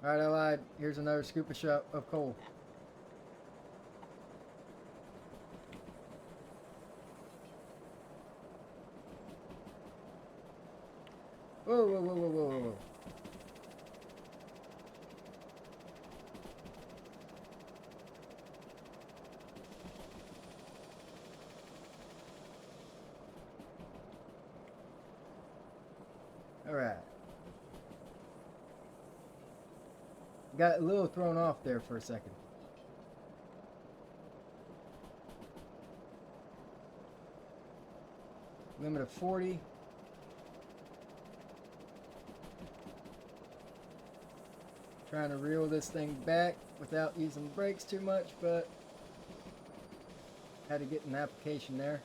Alright, I lied. Here's another scoop of coal. Whoa, whoa, whoa, whoa, whoa, whoa. Alright. Got a little thrown off there for a second. Limit of 40. Trying to reel this thing back without using the brakes too much, but had to get an application there.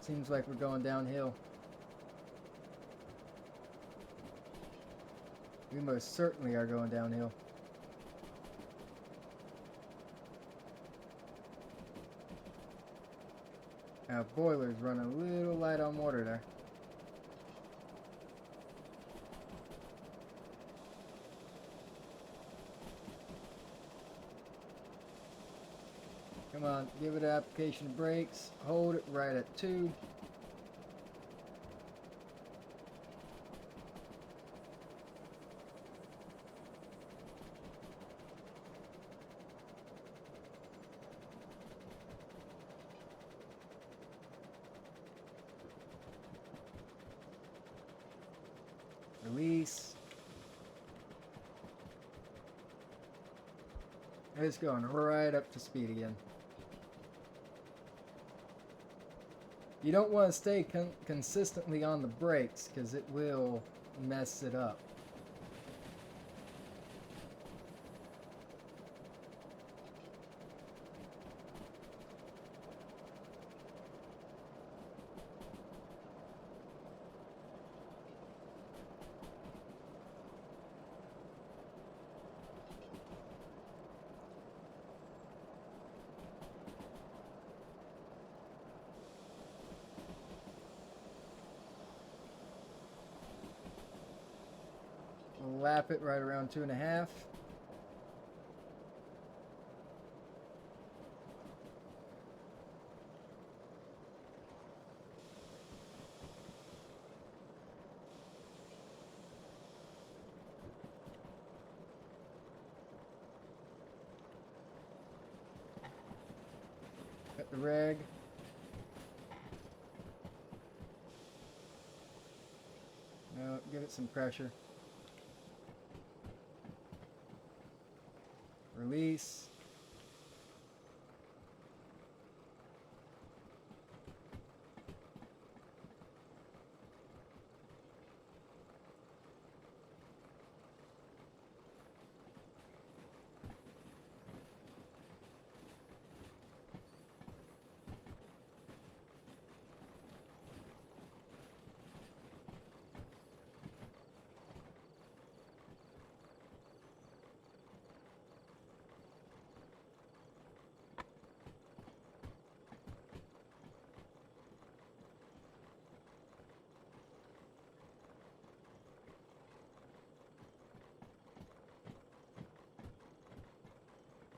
Seems like we're going downhill. We most certainly are going downhill. Now, boiler's running a little light on water there. Come on, give it an application of brakes. Hold it right at 2. Release. It's going right up to speed again. You don't want to stay consistently on the brakes because it will mess it up. We'll lap it right around 2.5. Cut the reg. No, give it some pressure. Release.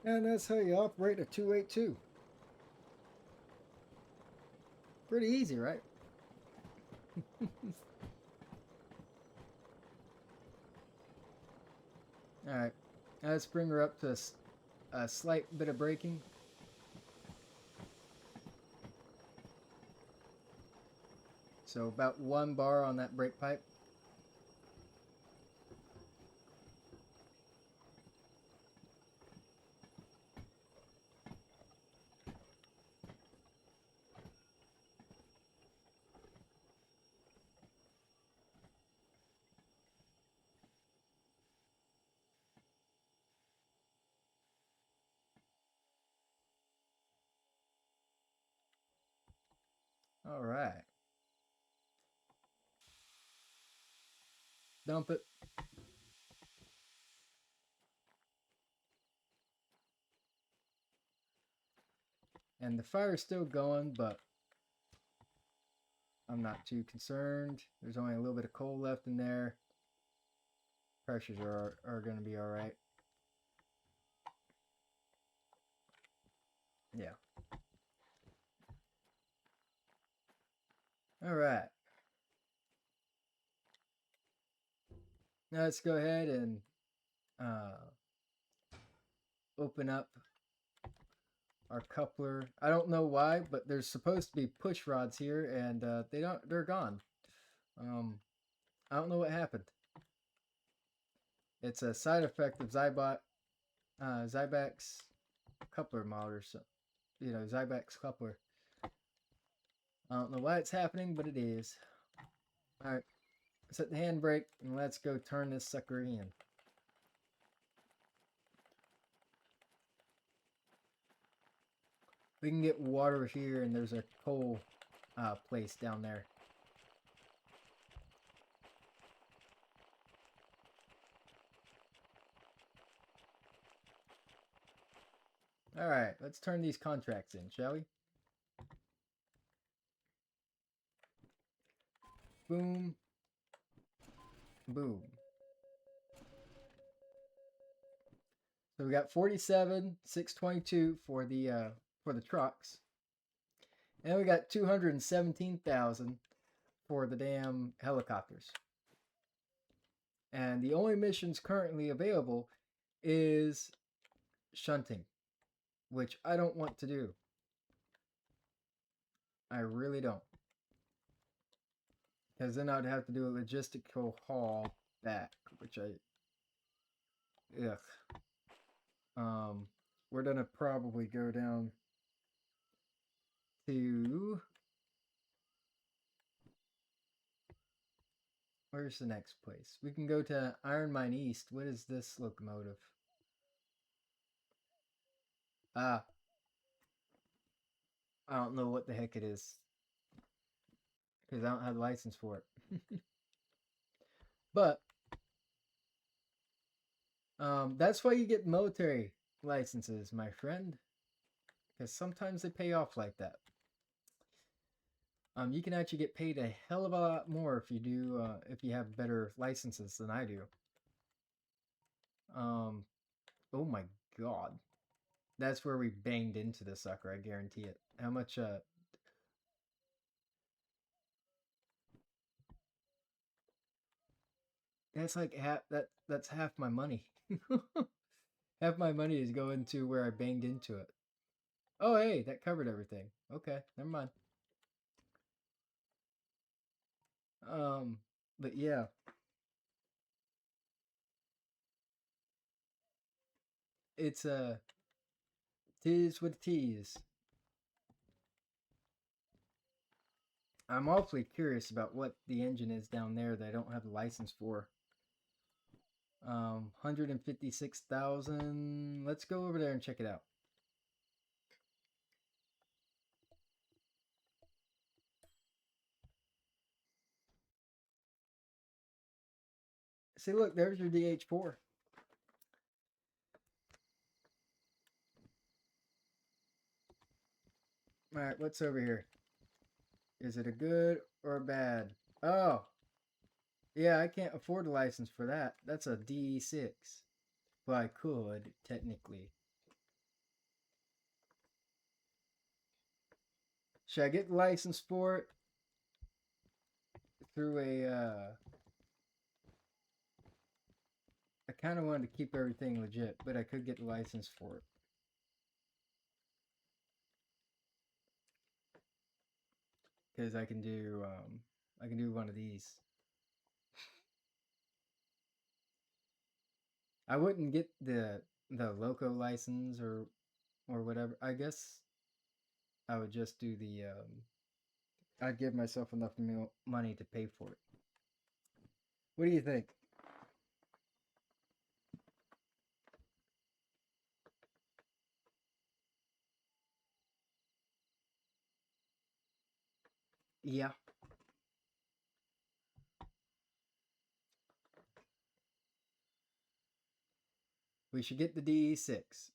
And that's how you operate a 282. Pretty easy, right? Alright, let's bring her up to a slight bit of braking. So about 1 bar on that brake pipe. All right. Dump it. And the fire's still going, but I'm not too concerned. There's only a little bit of coal left in there. Pressures are going to be all right. Yeah. All right. Now let's go ahead and open up our coupler. I don't know why, but there's supposed to be push rods here, and they're gone. I don't know what happened. It's a side effect of Zyback's coupler mod or so. Zyback's coupler. I don't know why it's happening, but it is. All right, set the handbrake and let's go turn this sucker in. We can get water here, and there's a coal place down there. All right, let's turn these contracts in, shall we? Boom. Boom. So we got 47,622 for the trucks. And we got 217,000 for the damn helicopters. And the only missions currently available is shunting, which I don't want to do. I really don't. Because then I'd have to do a logistical haul back, which ugh. We're gonna probably go down to, where's the next place? We can go to Iron Mine East. What is this locomotive? Ah, I don't know what the heck it is. Because I don't have a license for it. But that's why you get military licenses, my friend. Because sometimes they pay off like that. You can actually get paid a hell of a lot more if you have better licenses than I do. Oh my god, that's where we banged into the sucker. I guarantee it. How much? That's like half. That's half my money. Half my money is going to where I banged into it. Oh hey, that covered everything. Okay, never mind. Um, but yeah, it's tis what it is. I'm awfully curious about what the engine is down there that I don't have a license for. 156,000. Let's go over there and check it out. See, look, there's your DH4. All right, what's over here? Is it a good or a bad? Oh, yeah, I can't afford a license for that. That's a D6. Well, I could, technically. Should I get the license for it through I kind of wanted to keep everything legit, but I could get the license for it. Because I can do one of these. I wouldn't get the loco license or whatever. I guess I would just do the I'd give myself enough money to pay for it. What do you think? Yeah. We should get the DE6.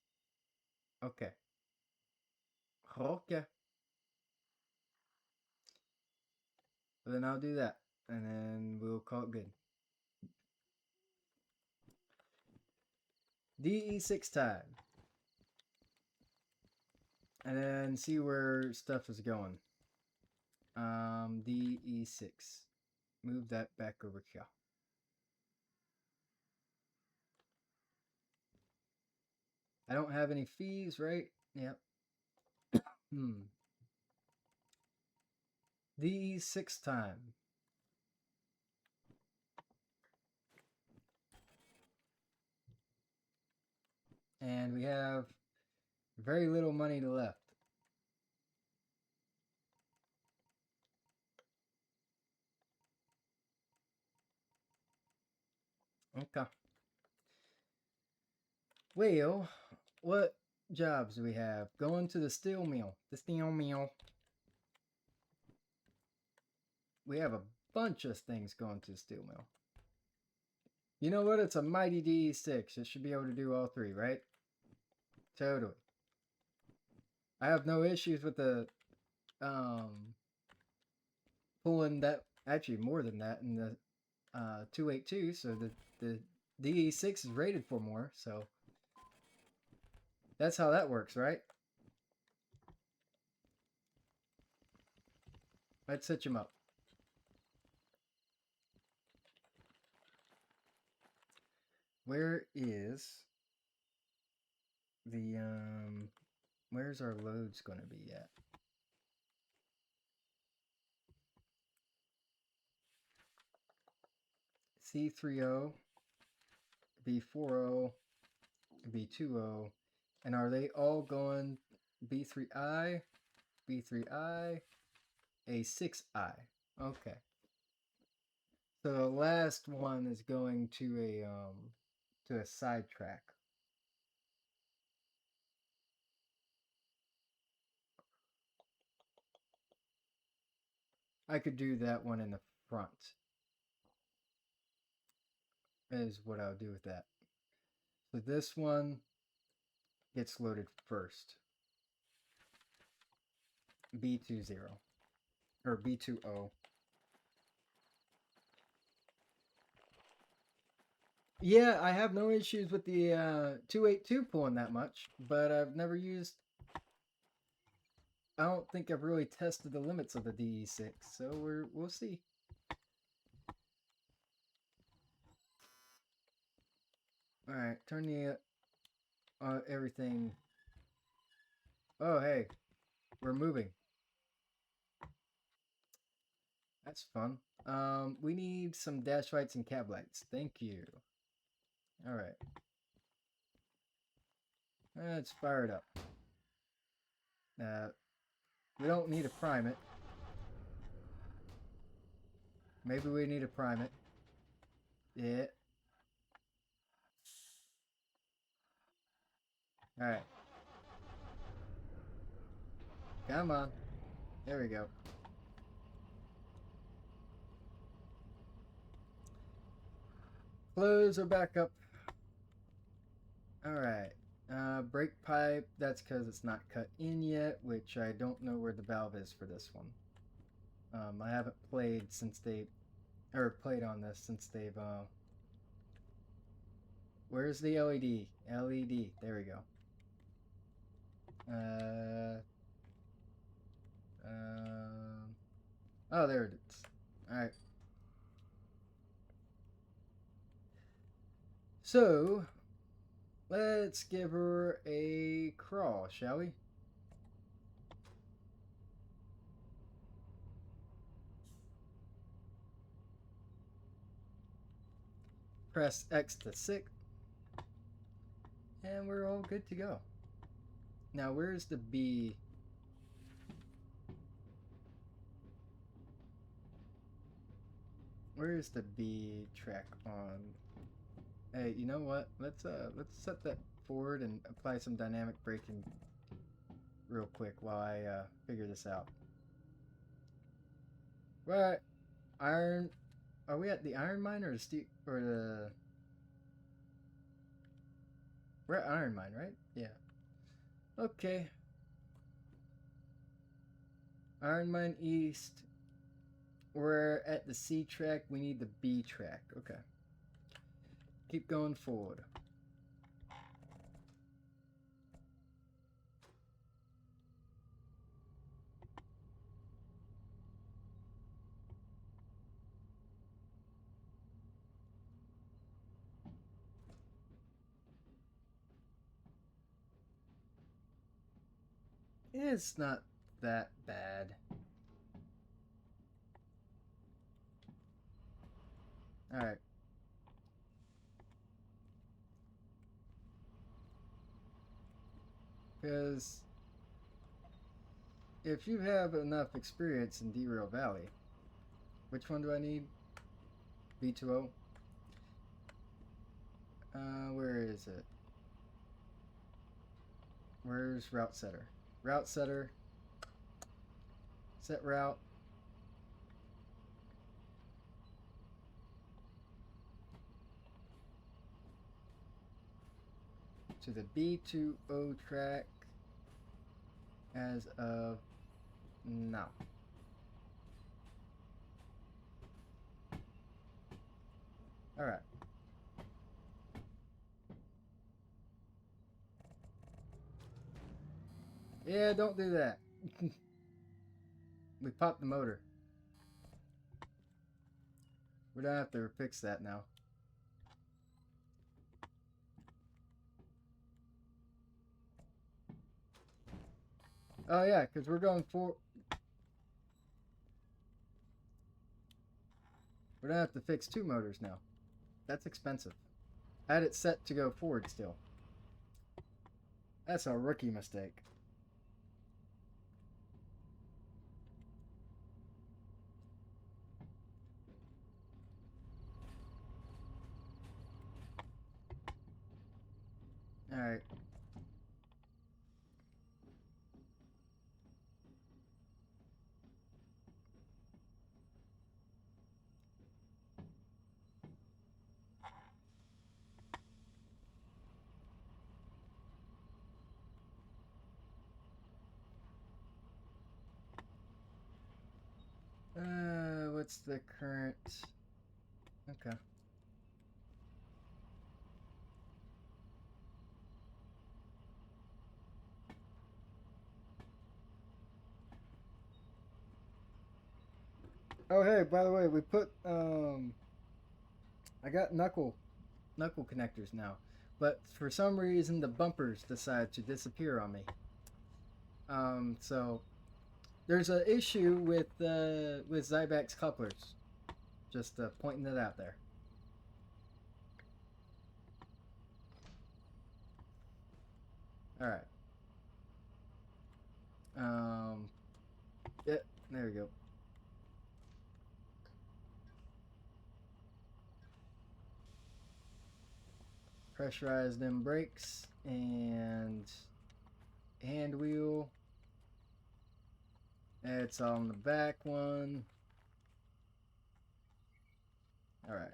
Okay. Okay. Well, then I'll do that. And then we'll call it good. DE6 time. And then see where stuff is going. DE6. Move that back over here. I don't have any fees, right? Yep. DE6 time. And we have very little money left. Okay. Well, what jobs do we have? Going to the steel mill. The steel mill. We have a bunch of things going to the steel mill. You know what? It's a mighty DE6. It should be able to do all three, right? Totally. I have no issues with the pulling that, actually more than that in the 282, so the DE6 is rated for more, so that's how that works, right? Let's hitch him up. Where is the where's our loads going to be at? C30, B40, B20, and are they all going B3I, B3I, A6I? Okay. So the last one is going to a sidetrack. I could do that one in the front. Is what I'll do with that. So this one gets loaded first. B20 or B20. Yeah, I have no issues with the 282 pulling that much, but I've never used. I don't think I've really tested the limits of the DE6, so we'll see. All right, turn the everything. Oh hey, we're moving. That's fun. We need some dash lights and cab lights. Thank you. All right. Let's fire it up. We don't need to prime it. Maybe we need to prime it. Yeah. All right. Come on. There we go. Flows are back up. Alright. Brake pipe, that's because it's not cut in yet, which I don't know where the valve is for this one. I haven't played since played on this since they've, where's the LED? LED, there we go. Oh, there it is. Alright. So, let's give her a crawl, shall we? Press X to 6. And we're all good to go. Now, where's the B? Where's the B track on? Hey, you know what? Let's set that forward and apply some dynamic braking real quick while I figure this out. Right, iron. Are we at the iron mine or the steel or the? We're at iron mine, right? Yeah. Okay. Iron Mine East. We're at the C track. We need the B track. Okay. Keep going forward. It's not that bad. Alright. Because if you have enough experience in Derail Valley, which one do I need? B20? Where is it? Where's Route Setter? Route Setter. Set route. To the B20 track as of now. Alright. Yeah, don't do that. We popped the motor. We're gonna have to fix that now. Oh yeah, because we're going for... We're gonna have to fix 2 motors now. That's expensive. I had it set to go forward still. That's a rookie mistake. Alright. What's the current... Okay. Oh hey, by the way, we put I got knuckle connectors now, but for some reason the bumpers decided to disappear on me. So there's an issue with Zybex couplers. Just pointing it out there. All right. Yeah, there we go. Pressurize them brakes and hand wheel. It's on the back one. All right.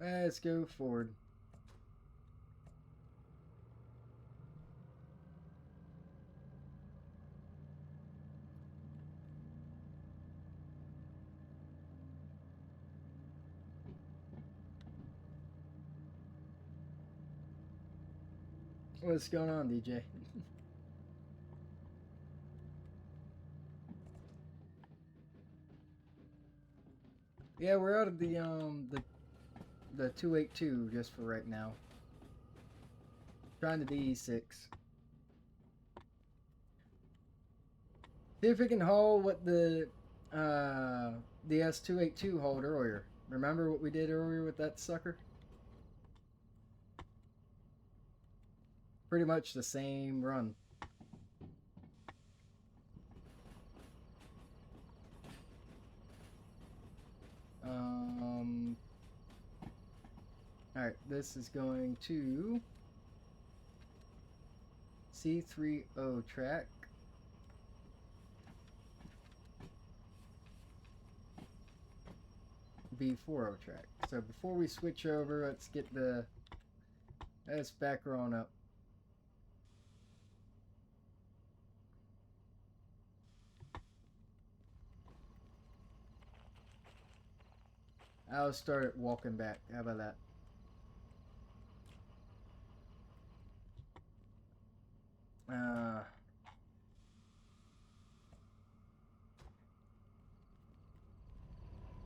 Let's go forward. What's going on, DJ? Yeah, we're out of the 282 just for right now. Trying to be E6. See if we can haul what the S282 hauled earlier. Remember what we did earlier with that sucker? Pretty much the same run. Alright, this is going to C30 track. be 4 track. So before we switch over, let's get the... Let's back her on up. I'll start walking back. How about that?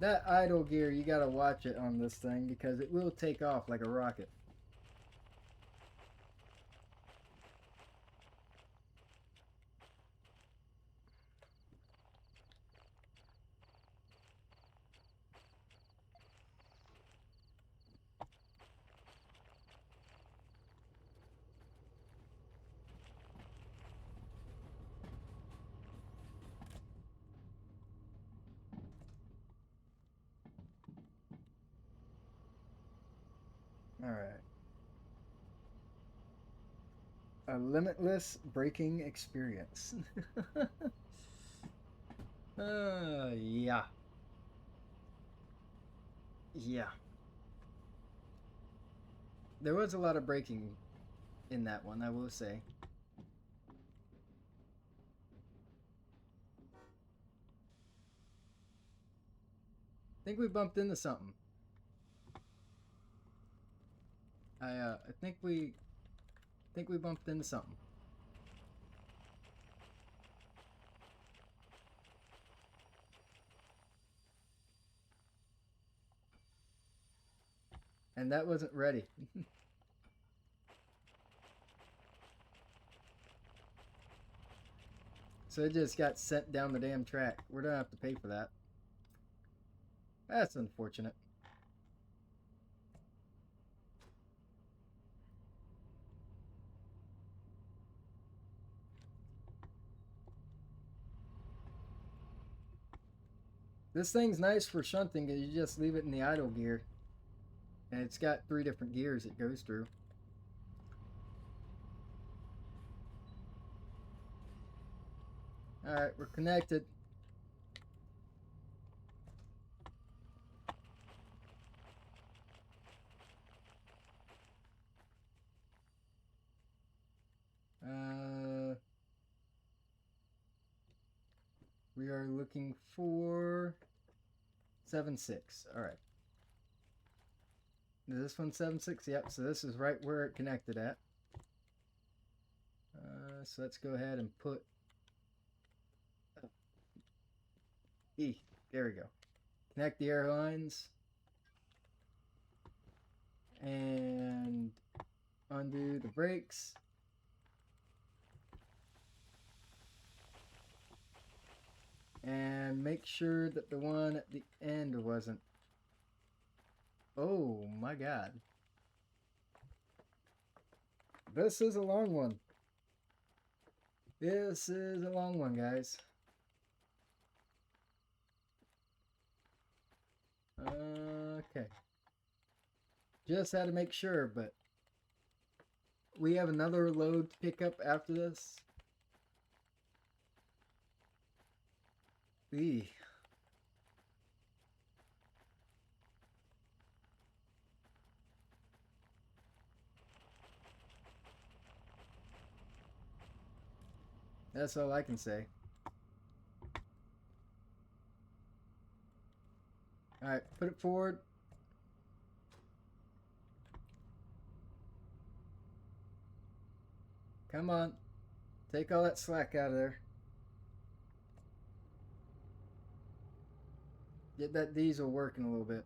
That idle gear, you gotta watch it on this thing because it will take off like a rocket. Alright. A limitless braking experience. Yeah. Yeah. There was a lot of braking in that one, I will say. I think we bumped into something. I think we bumped into something. And that wasn't ready. So it just got sent down the damn track. We're gonna have to pay for that. That's unfortunate. This thing's nice for shunting because you just leave it in the idle gear. And it's got 3 different gears it goes through. Alright, we're connected. We are looking for 7.6. Alright. Is this one 7.6? Yep, so this is right where it connected at. So let's go ahead and put E. There we go. Connect the air lines. And undo the brakes. And make sure that the one at the end wasn't. Oh my god. This is a long one. This is a long one, guys. Okay. Just had to make sure, but we have another load to pick up after this. Eee. That's all I can say. Alright, put it forward. Come on. Take all that slack out of there. Get that diesel working a little bit.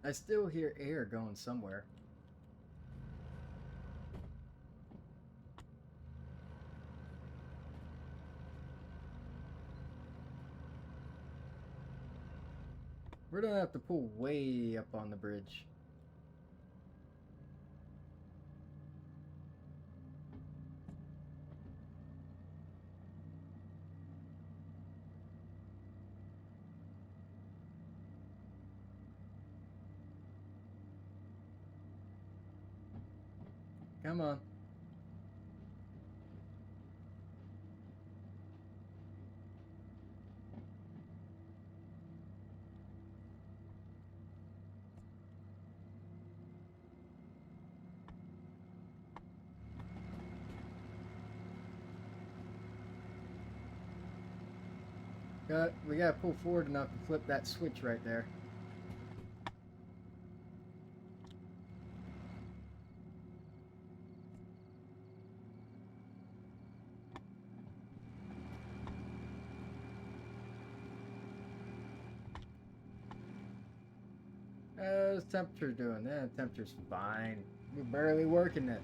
I still hear air going somewhere. We're gonna have to pull way up on the bridge. Come on. We gotta pull forward enough to flip that switch right there. How's temperature doing? Yeah, temperature's fine. We're barely working it.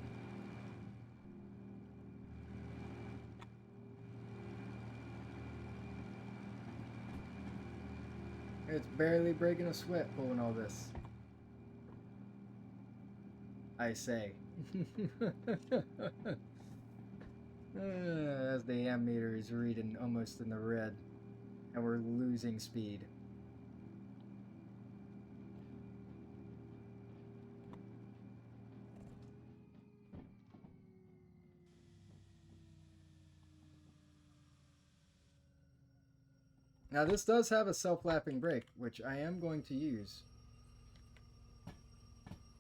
It's barely breaking a sweat pulling all this. I say. As the ammeter is reading almost in the red, and we're losing speed. Now this does have a self-lapping brake, which I am going to use.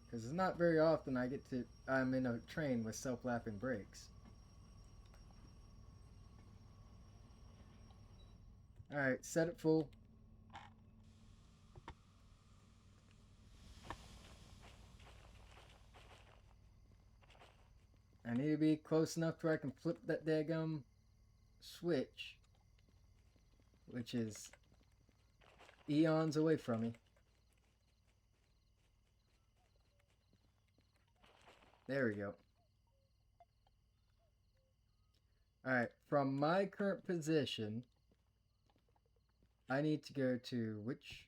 Because it's not very often I'm in a train with self-lapping brakes. Alright, set it full. I need to be close enough to where I can flip that daggum switch, which is eons away from me. There we go. Alright, from my current position, I need to go to which?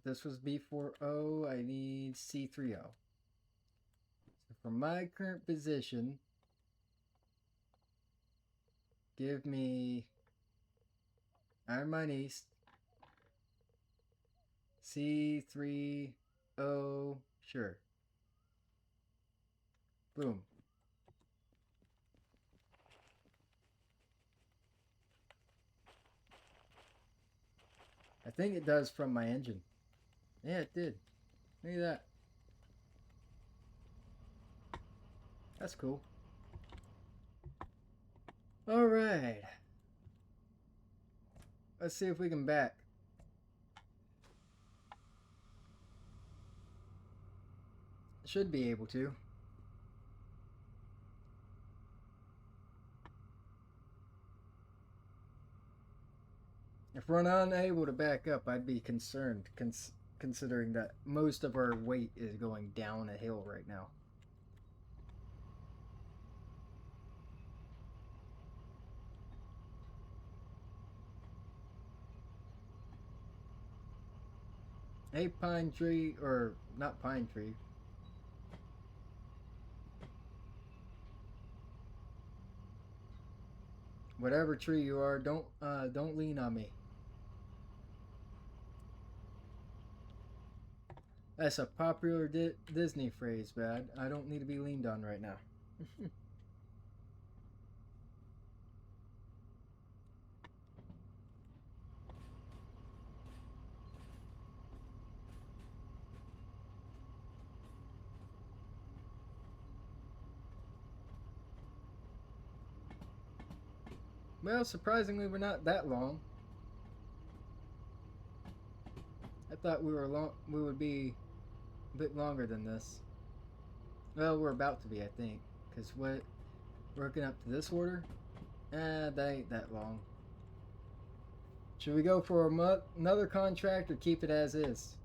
This was B40, I need C30. So from my current position, give me Iron Mine East, C30, sure. Boom. I think it does from my engine. Yeah, it did. Look at that. That's cool. Alright. Let's see if we can back. Should be able to. If we're not unable to back up, I'd be concerned, considering that most of our weight is going down a hill right now. Hey, pine tree, or not pine tree. Whatever tree you are, don't lean on me. That's a popular Disney phrase, but I don't need to be leaned on right now. Well, surprisingly, we're not that long. I thought we would be a bit longer than this. Well, we're about to be, I think, because what working up to this order, that ain't that long. Should we go for another contract or keep it as is?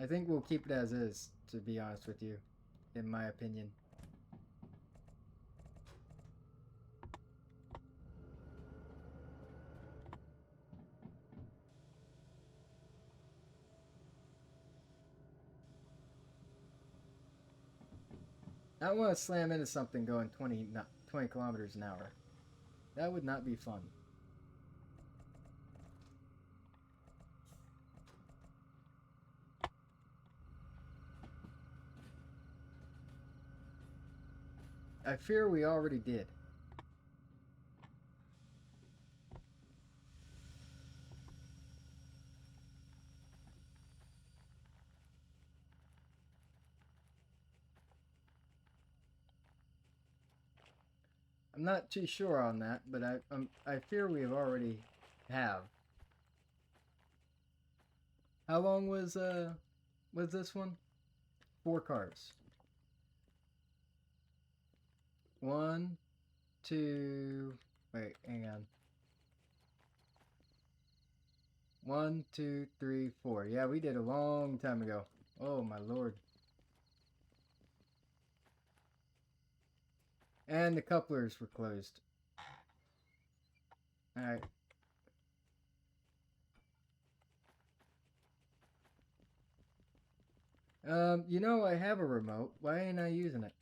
I think we'll keep it as is, to be honest with you, in my opinion. I don't want to slam into something going 20 kilometers an hour. That would not be fun. I fear we already did. I'm not too sure on that, but I fear we have already have. How long was this one? 4 cars. 1, 2. Wait, hang on. 1, 2, 3, 4. Yeah, we did a long time ago. Oh my lord. And the couplers were closed. All right. You know I have a remote. Why ain't I using it?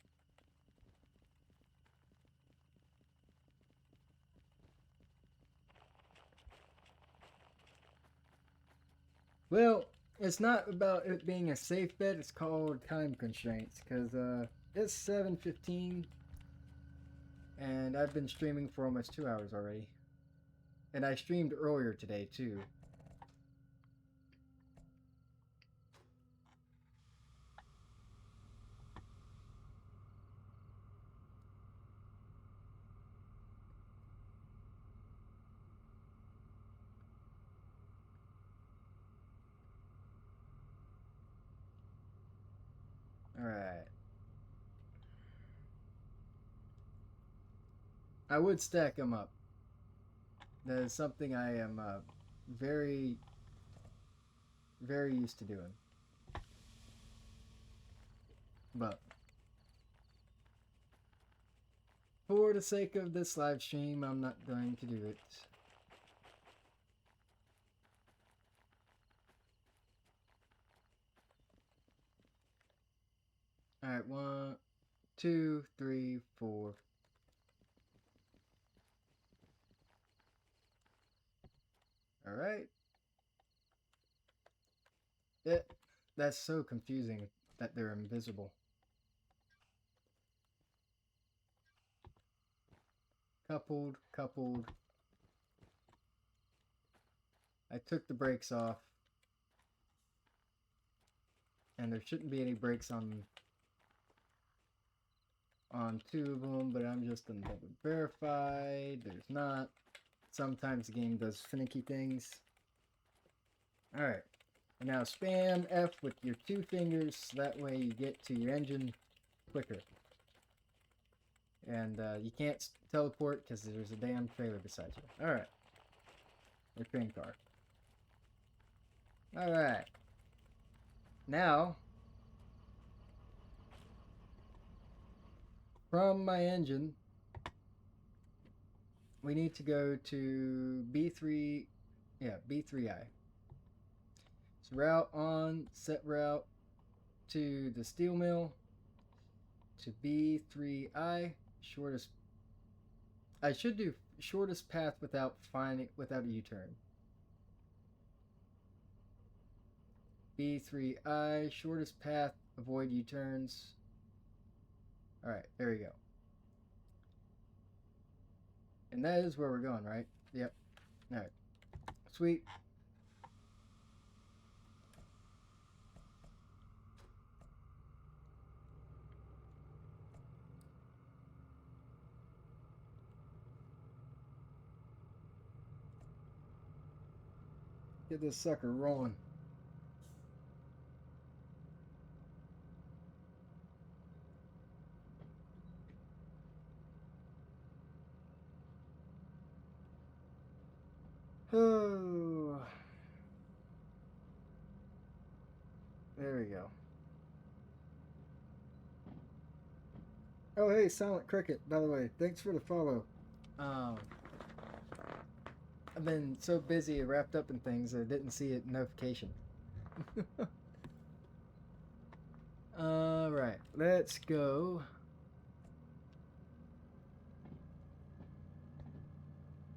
Well, it's not about it being a safe bet. It's called time constraints because it's 7:15 and I've been streaming for almost 2 hours already. And I streamed earlier today too. All right. I would stack them up. That is something I am very, very used to doing. But for the sake of this live stream, I'm not going to do it. All right, 1, 2, 3, 4. All right. That's so confusing that they're invisible. Coupled, coupled. I took the brakes off. And there shouldn't be any brakes on 2 of them, but I'm just gonna double verify. There's not. Sometimes the game does finicky things. Alright. And now spam F with your 2 fingers. That way you get to your engine quicker. And you can't teleport because there's a damn trailer beside you. Alright. Your train car. Alright. Now, from my engine, we need to go to B3, B3I. So route on, set route to the steel mill, to B3I, shortest, I should do shortest path without a U-turn. B3I, shortest path, avoid U-turns. Alright, there we go. And that is where we're going, right? Yep. Alright. Sweet. Get this sucker rolling. Oh. There we go. Oh, hey, Silent Cricket, by the way. Thanks for the follow. I've been so busy wrapped up in things I didn't see a notification. Alright, let's go.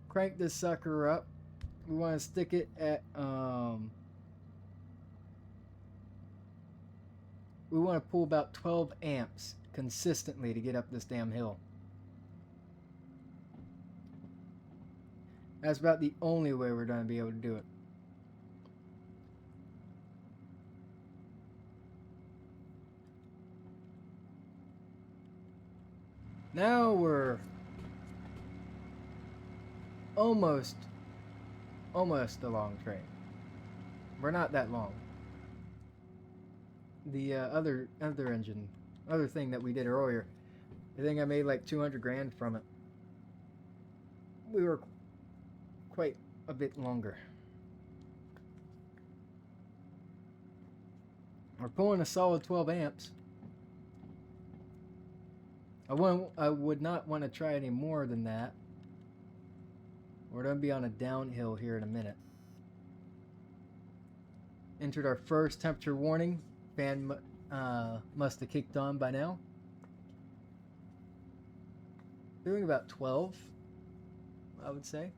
Crank this sucker up. We want to stick it at, we want to pull about 12 amps consistently to get up this damn hill. That's about the only way we're going to be able to do it. Now we're almost a long train. We're not that long. The other thing that we did earlier, I think I made like 200 grand from it. We were quite a bit longer. We're pulling a solid 12 amps. I would not want to try any more than that. We're going to be on a downhill here in a minute. Entered our first temperature warning. Fan must have kicked on by now. Doing about 12, I would say.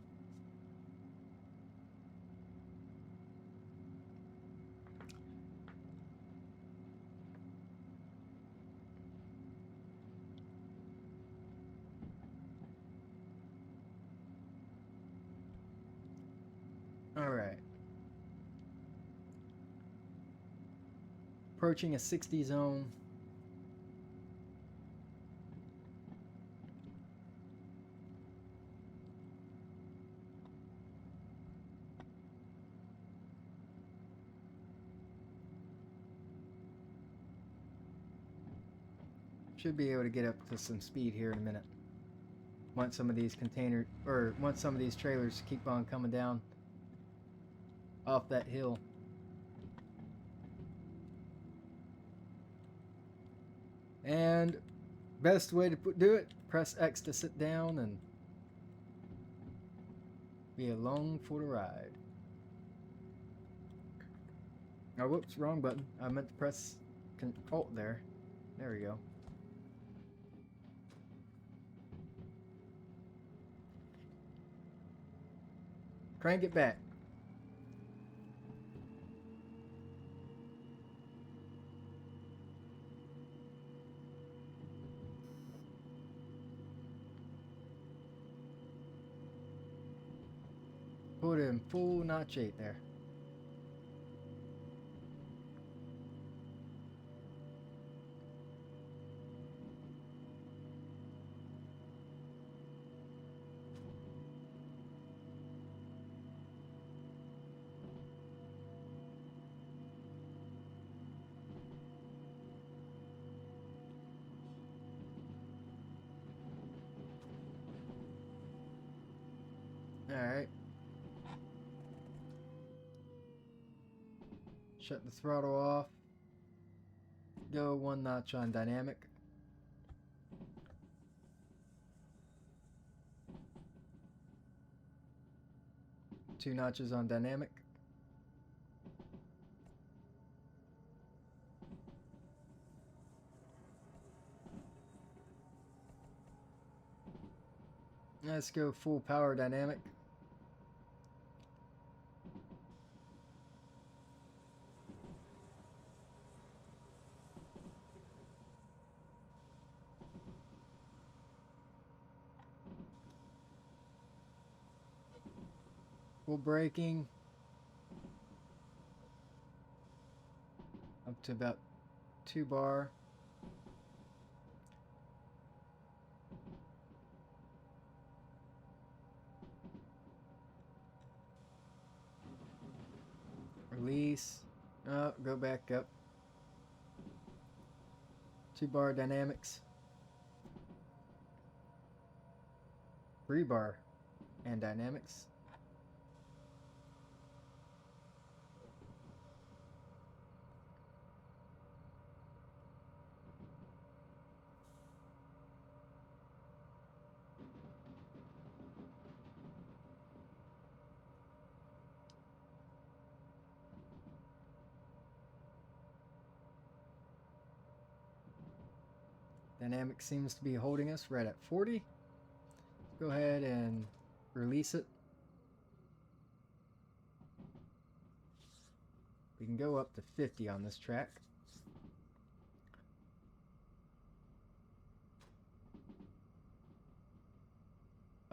All right. Approaching a 60 zone. Should be able to get up to some speed here in a minute. Once some of these trailers keep on coming down off that hill. And best way to do it, press X to sit down and be along for the ride. Oh, whoops, wrong button. I meant to press Alt there. There we go. Crank it back. Put it in full notch 8 there. Alright. Shut the throttle off. Go 1 notch on dynamic. Two notches on dynamic. Let's go full power dynamic. Full braking. Up to about 2 bar. Release. Oh, go back up. 2 bar dynamics. 3 bar and dynamics. Dynamic seems to be holding us right at 40. Go ahead and release it. We can go up to 50 on this track.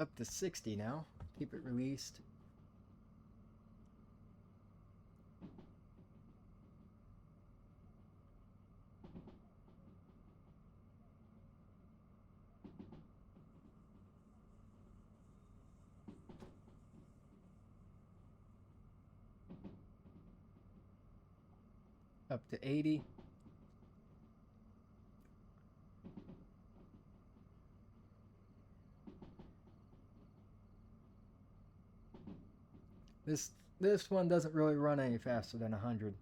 up to 60 now. Keep it released. Up to 80. This one doesn't really run any faster than 100.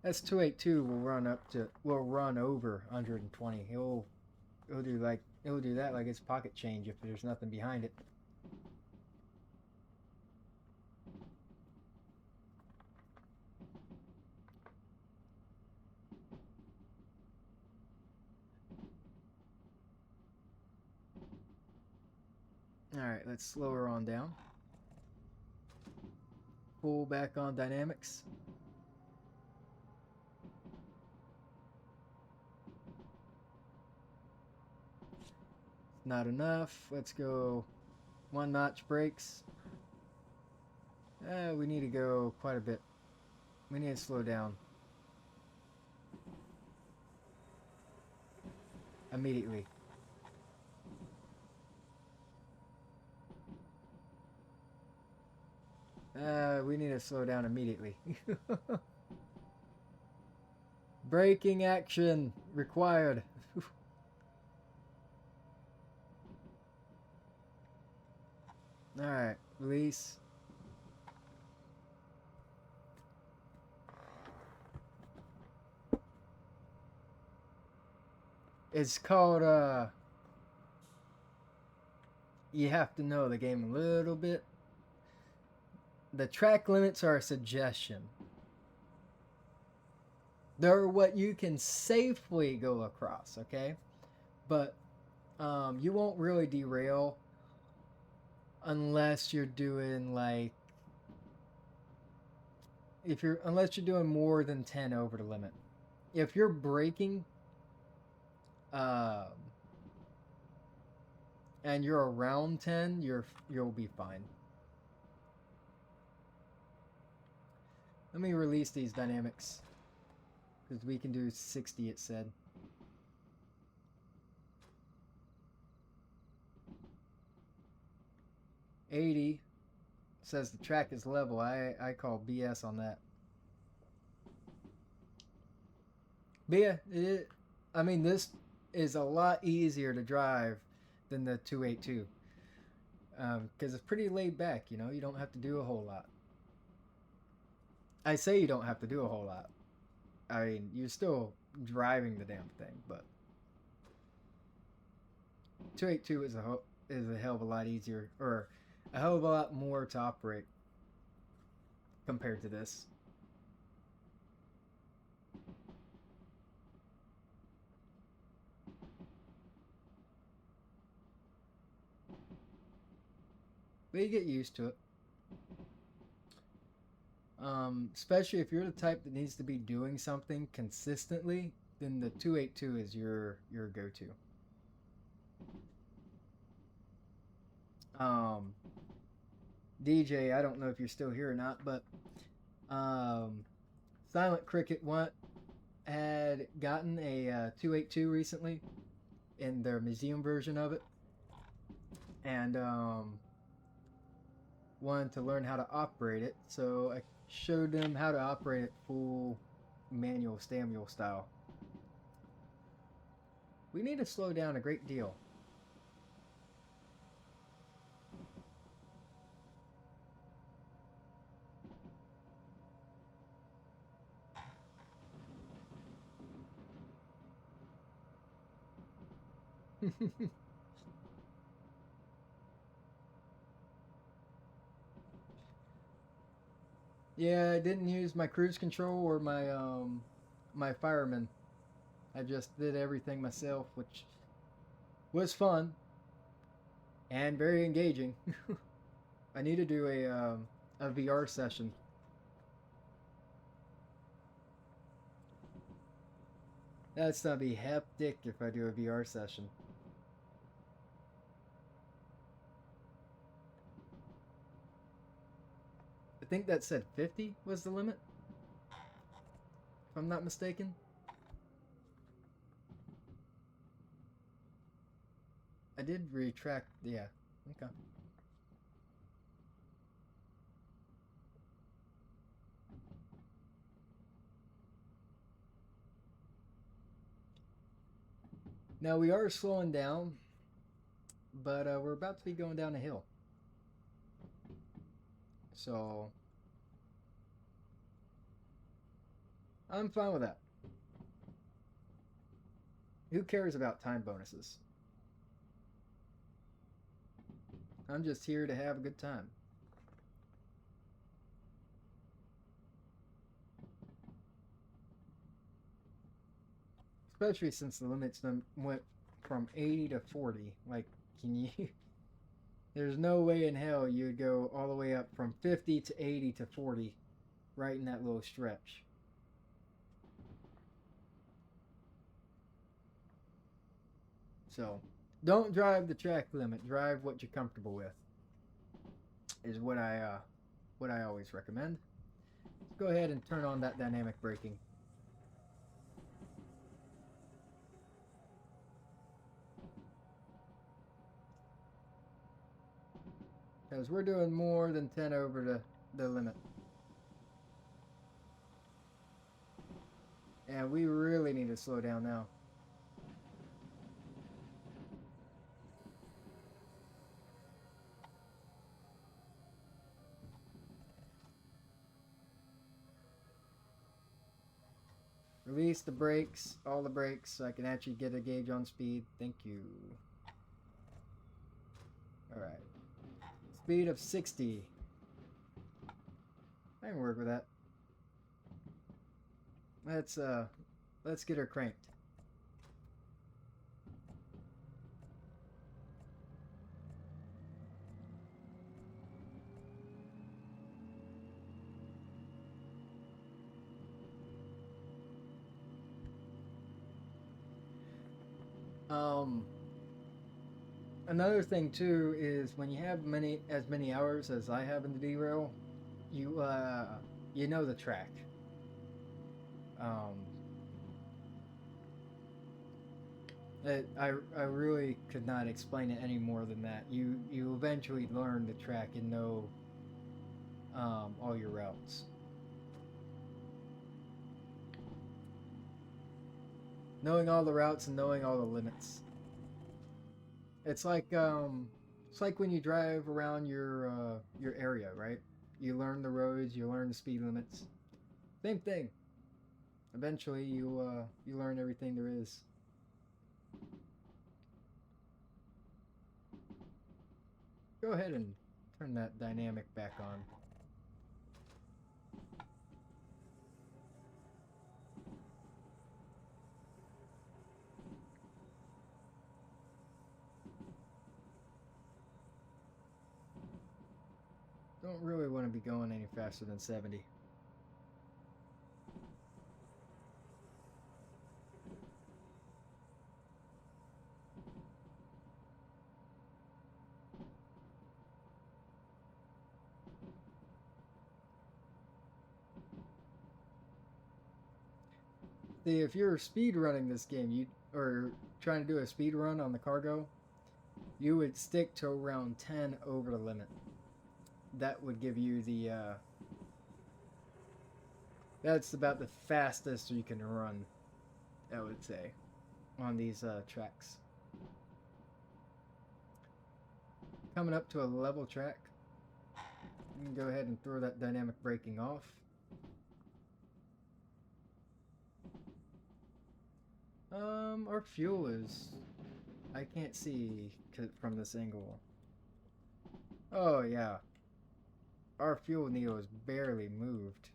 S282 will run over 120. It'll do that like it's pocket change if there's nothing behind it. Alright, let's slow her on down. Pull back on dynamics. Not enough. Let's go 1 notch brakes. We need to go quite a bit. We need to slow down. Immediately. We need to slow down immediately. Braking action required. Alright, release. It's called, you have to know the game a little bit. The track limits are a suggestion. They're what you can safely go across, okay? But you won't really derail unless you're doing like unless you're doing more than 10 over the limit. If you're braking and you're around 10, you'll be fine. Let me release these dynamics because we can do 60, it said. $80 says the track is level. I call BS on that. But yeah, I mean, this is a lot easier to drive than the 282 because it's pretty laid back. You know, you don't have to do a whole lot. I say you don't have to do a whole lot. I mean, you're still driving the damn thing, but 282 is a hell of a lot easier, or a hell of a lot more to operate compared to this. But you get used to it. Especially if you're the type that needs to be doing something consistently, then the 282 is your go-to. DJ, I don't know if you're still here or not, but Silent Cricket had gotten a 282 recently in their museum version of it, and wanted to learn how to operate it, so I showed them how to operate it full manual Stamuel style. We need to slow down a great deal. Yeah, I didn't use my cruise control or my fireman. I just did everything myself, which was fun and very engaging. I need to do a VR session. That's gonna be hectic if I do a VR session. think that said 50 was the limit, if I'm not mistaken. I did retract, yeah, okay. Now we are slowing down, but we're about to be going down a hill. So I'm fine with that. Who cares about time bonuses? I'm just here to have a good time. Especially since the limits went from 80 to 40. Like, can you... There's no way in hell you would go all the way up from 50 to 80 to 40 right in that little stretch. So, don't drive the track limit. Drive what you're comfortable with. Is what I always recommend. Let's go ahead and turn on that dynamic braking. Because we're doing more than 10 over the limit. And we really need to slow down now. Release the brakes, all the brakes, so I can actually get a gauge on speed. Thank you. Alright. Speed of 60. I can work with that. Let's get her cranked. Another thing too is when you have as many hours as I have in the derail, you know the track. I really could not explain it any more than that. You eventually learn the track and know all your routes. Knowing all the routes and knowing all the limits. It's like when you drive around your area, right? You learn the roads, you learn the speed limits. Same thing. Eventually, you learn everything there is. Go ahead and turn that dynamic back on. Don't really want to be going any faster than 70. See, if you're speed running this game, or trying to do a speed run on the cargo, you would stick to around 10 over the limit. That would give you the that's about the fastest you can run, I would say, on these tracks. Coming up to a level track, you can go ahead and throw that dynamic braking off. Our fuel is... I can't see from this angle. Oh, yeah. Our fuel needle is barely moved.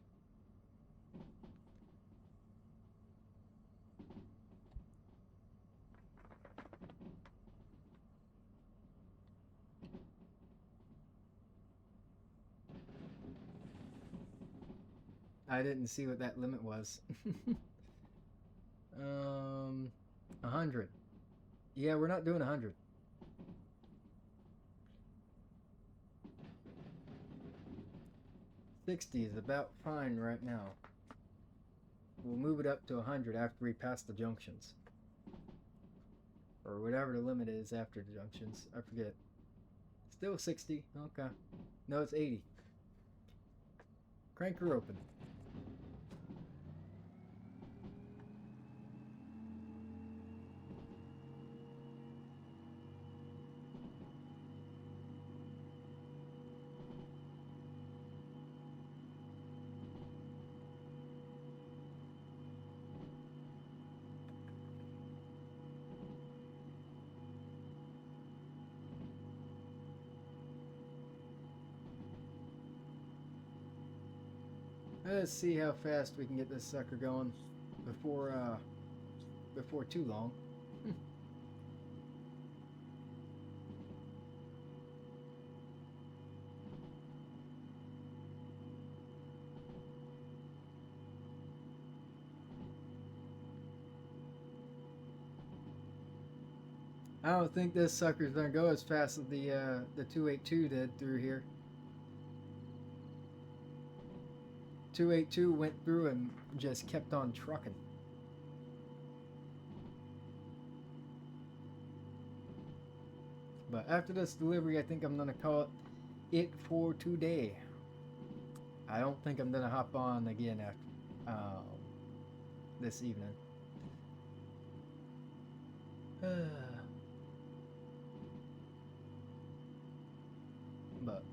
I didn't see what that limit was. 100. Yeah, we're not doing 100. 60 is about fine right now. We'll move it up to 100 after we pass the junctions. Or whatever the limit is after the junctions. I forget. Still 60. Okay. No, it's 80. Crank her open. Let's see how fast we can get this sucker going before too long. I don't think this sucker's gonna go as fast as the 282 did through here. 282 went through and just kept on trucking. But after this delivery, I think I'm gonna call it for today. I don't think I'm gonna hop on again after this evening. But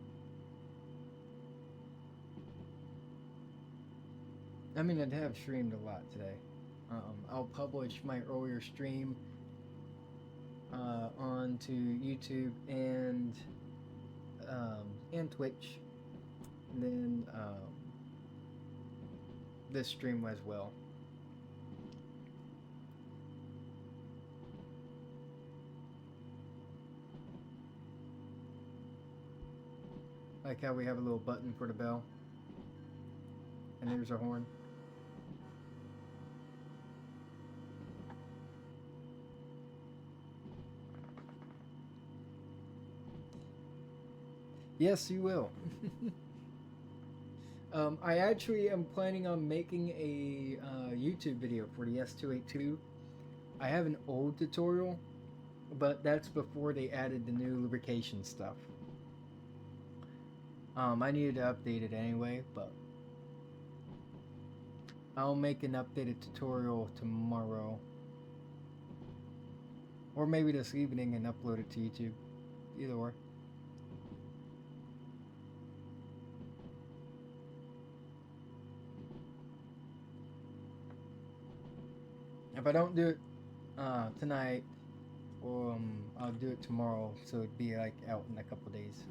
I mean, I have streamed a lot today. I'll publish my earlier stream onto YouTube and Twitch, and then this stream as well. Like how we have a little button for the bell, and there's our horn. Yes, you will. I actually am planning on making a YouTube video for the S282. I have an old tutorial, but that's before they added the new lubrication stuff. I needed to update it anyway, but I'll make an updated tutorial tomorrow. Or maybe this evening and upload it to YouTube. Either way. If I don't do it tonight, I'll do it tomorrow, so it'd be like out in a couple days.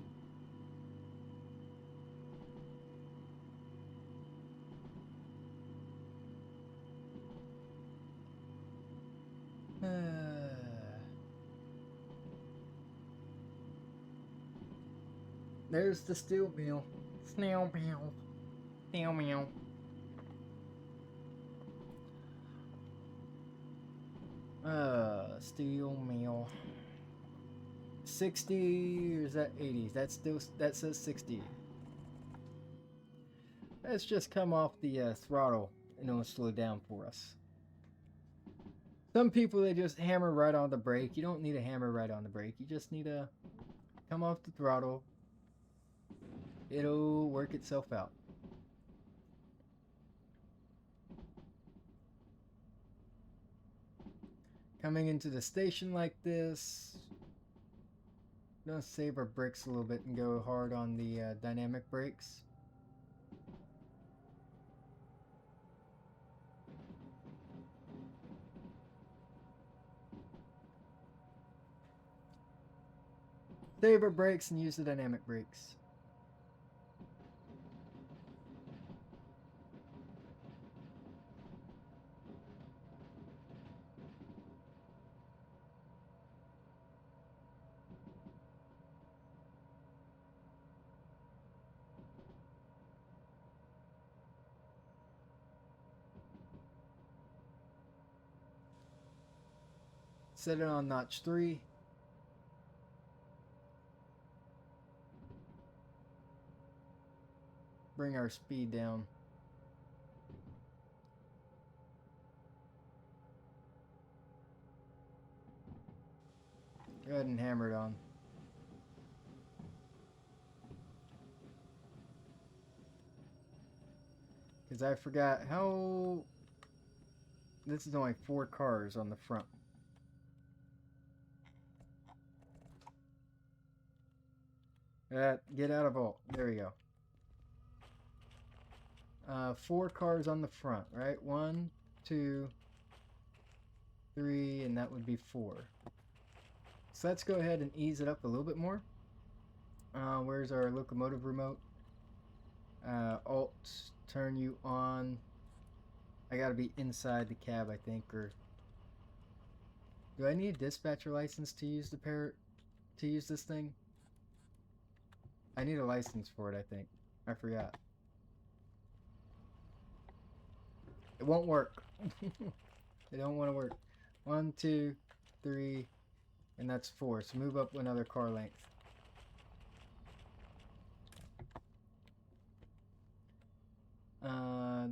There's the steel mill. Snail mill. Snail mill. Steel mill. 60 or is that 80? That says 60. Let's just come off the throttle and it'll slow down for us. Some people, they just hammer right on the brake. You don't need to hammer right on the brake. You just need to come off the throttle. It'll work itself out. Coming into the station like this, I'm gonna save our brakes a little bit and go hard on the dynamic brakes. Save our brakes and use the dynamic brakes. Set it on notch 3. bring our speed down. Go ahead and hammer it on. Because I forgot how... This is only 4 cars on the front. Get out of vault. There we go. 4 cars on the front, right? 1, 2, 3, and that would be 4. So let's go ahead and ease it up a little bit more. Where's our locomotive remote? Alt, turn you on. I gotta be inside the cab, I think, or... Do I need a dispatcher license to use this thing? I need a license for it, I think. I forgot. It won't work. They don't want to work. 1, 2, 3, and that's 4. So move up another car length.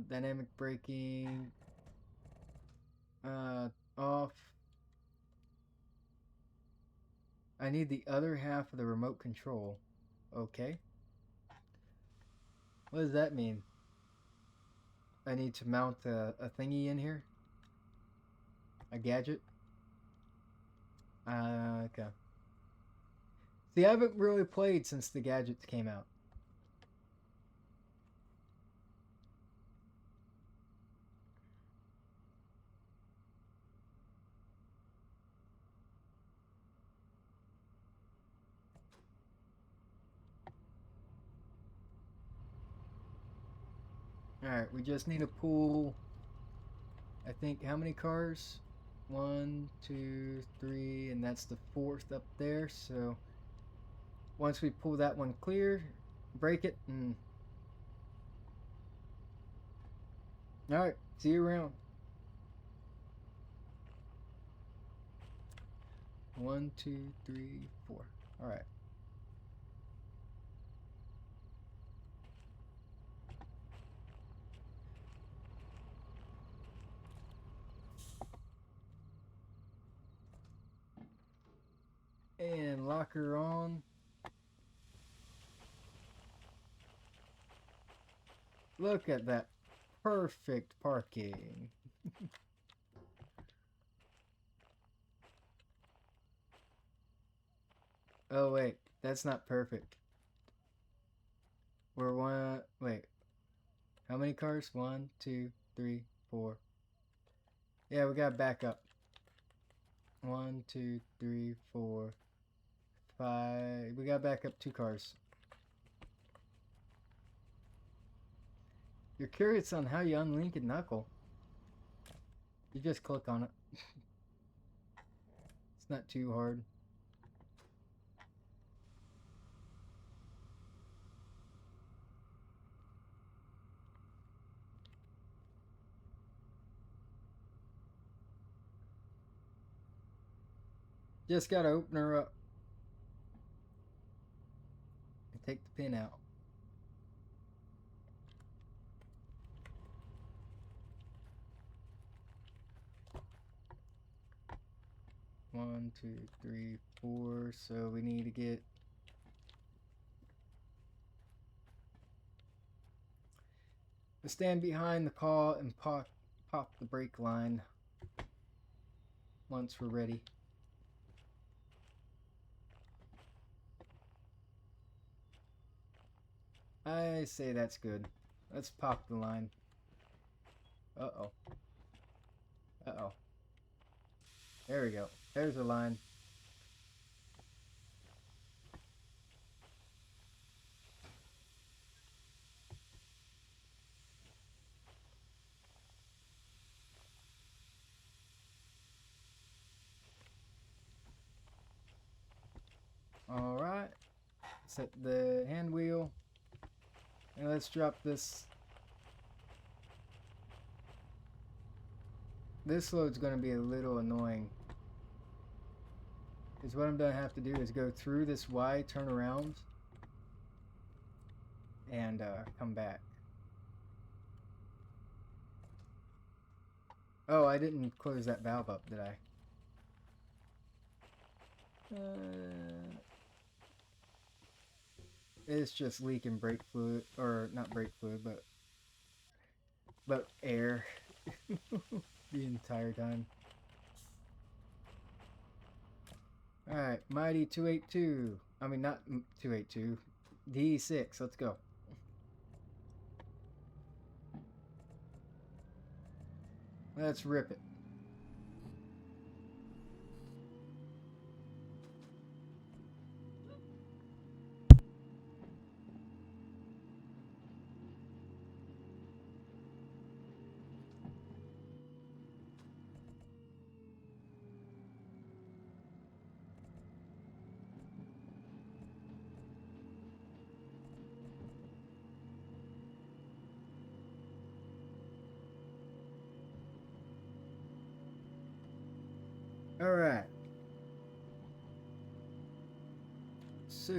Dynamic braking. Off. I need the other half of the remote control. Okay. What does that mean? I need to mount a thingy in here? A gadget? Okay. See, I haven't really played since the gadgets came out. Alright, we just need to pull, I think, how many cars? 1, 2, 3, and that's the 4th up there. So once we pull that one clear, break it, and... Alright, see you around. 1, 2, 3, 4. Alright. And lock her on. Look at that perfect parking. Oh wait, that's not perfect. We're one. Wait, how many cars? 1, 2, 3, 4. Yeah, we gotta back up. 1, 2, 3, 4, 5. We gotta back up 2 cars. You're curious on how you unlink a knuckle. You just click on it. It's not too hard. Just gotta open her up. And take the pin out. One, 2, 3, 4. So we need to get... We stand behind the car and pop the brake line once we're ready. I say that's good. Let's pop the line. Uh-oh. Uh-oh. There we go. There's the line. Alright. Set the hand wheel. And let's drop this. This load's going to be a little annoying. Because what I'm going to have to do is go through this Y, turn around. and come back. Oh, I didn't close that valve up, did I? It's just leaking brake fluid, or not brake fluid, but air the entire time. Alright, Mighty 282. I mean, not 282. D6, let's go. Let's rip it. Alright. So,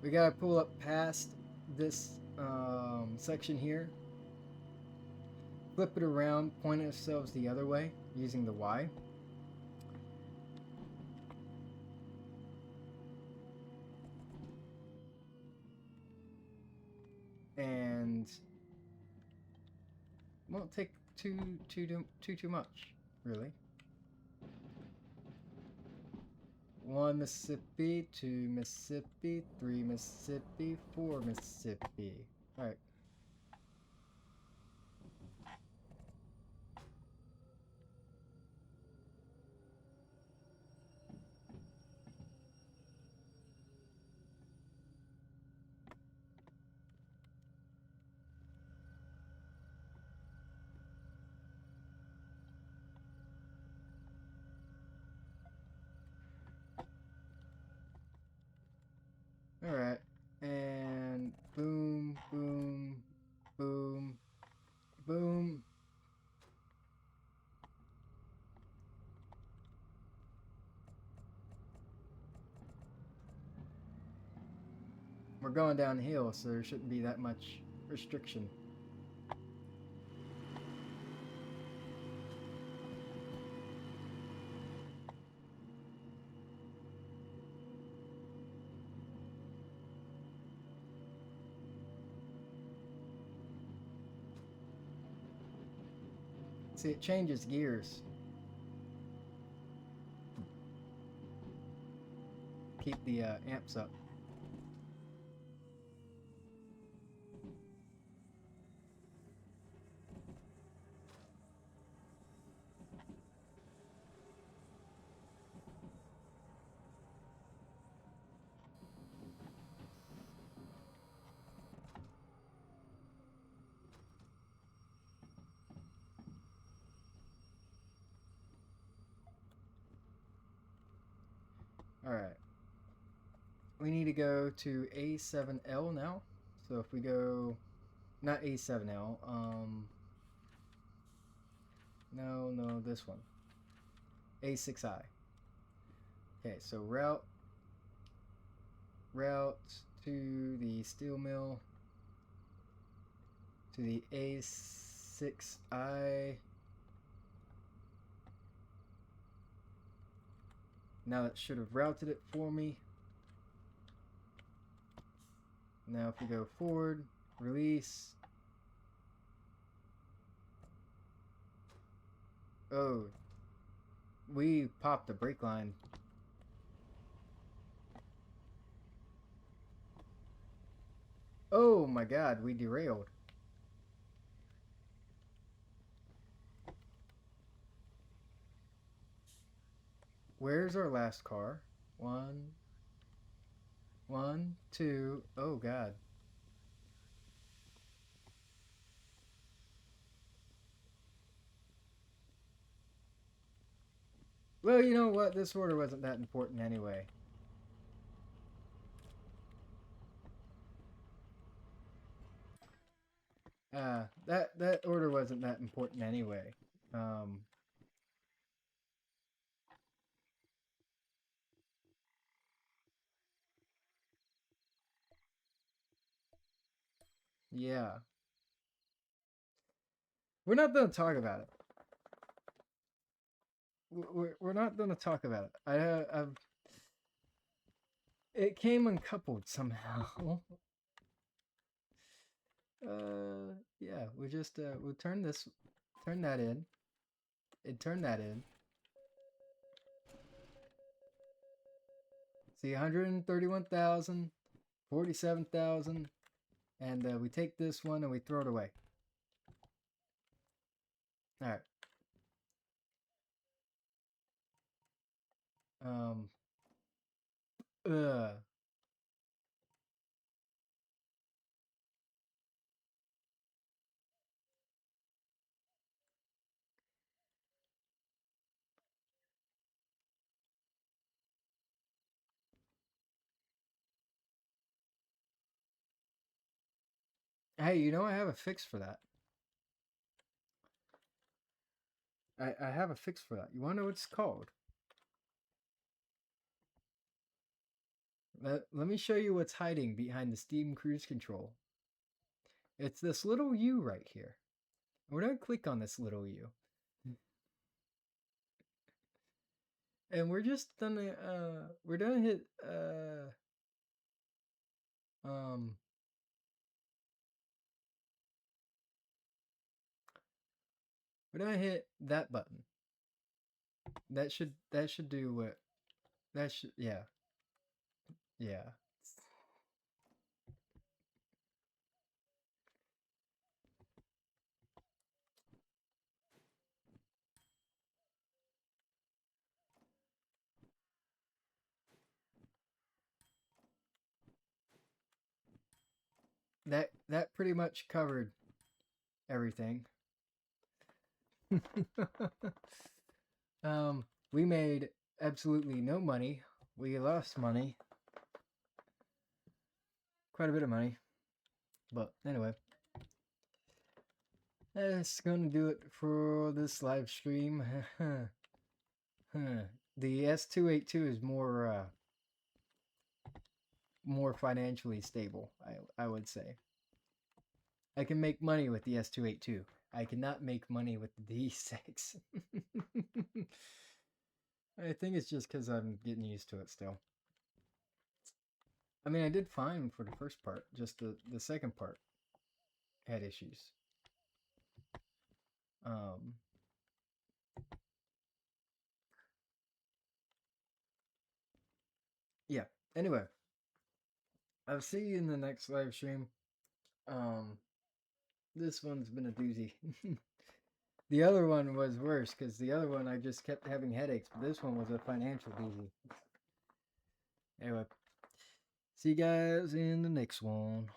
we gotta pull up past this section here. Flip it around, point ourselves the other way using the Y. And won't take too much, really. 1 Mississippi, 2 Mississippi, 3 Mississippi, 4 Mississippi. Alright. Alright. And boom, boom, boom, boom. We're going downhill, so there shouldn't be that much restriction. See, it changes gears. Keep the amps up. Alright. We need to go to A7L now. So if we go, not A7L, no, this one. A6I. Okay, so route to the steel mill, to the A6I. Now that should have routed it for me. Now if we go forward, release. Oh, we popped the brake line. Oh my god, we derailed. Where's our last car? One, 2. Oh god. Well, you know what? This order wasn't that important anyway. That order wasn't that important anyway. Yeah. We're not going to talk about it. We're not going to talk about it. I've it came uncoupled somehow. Yeah, we just we'll turn that in, and turn that in. See, 131,000, 47,000, and we take this one and we throw it away. All right. Um. Uh. Hey, you know I have a fix for that. I have a fix for that. You want to know what it's called? Let me show you what's hiding behind the Steam Cruise Control. It's this little U right here. We're gonna click on this little U, and we're gonna hit um we're gonna hit that button. That should do what that should yeah. That pretty much covered everything. We made absolutely no money. We lost money, quite a bit of money. But anyway, that's gonna do it for this live stream. The S282 is more financially stable, I would say. I can make money with the S282. I cannot make money with the D6. I think it's just because I'm getting used to it still. I mean, I did fine for the first part. Just the second part had issues. Um, yeah. Anyway, I'll see you in the next live stream. Um, this one's been a doozy. The other one was worse because the other one I just kept having headaches, but this one was a financial doozy. Anyway, see you guys in the next one.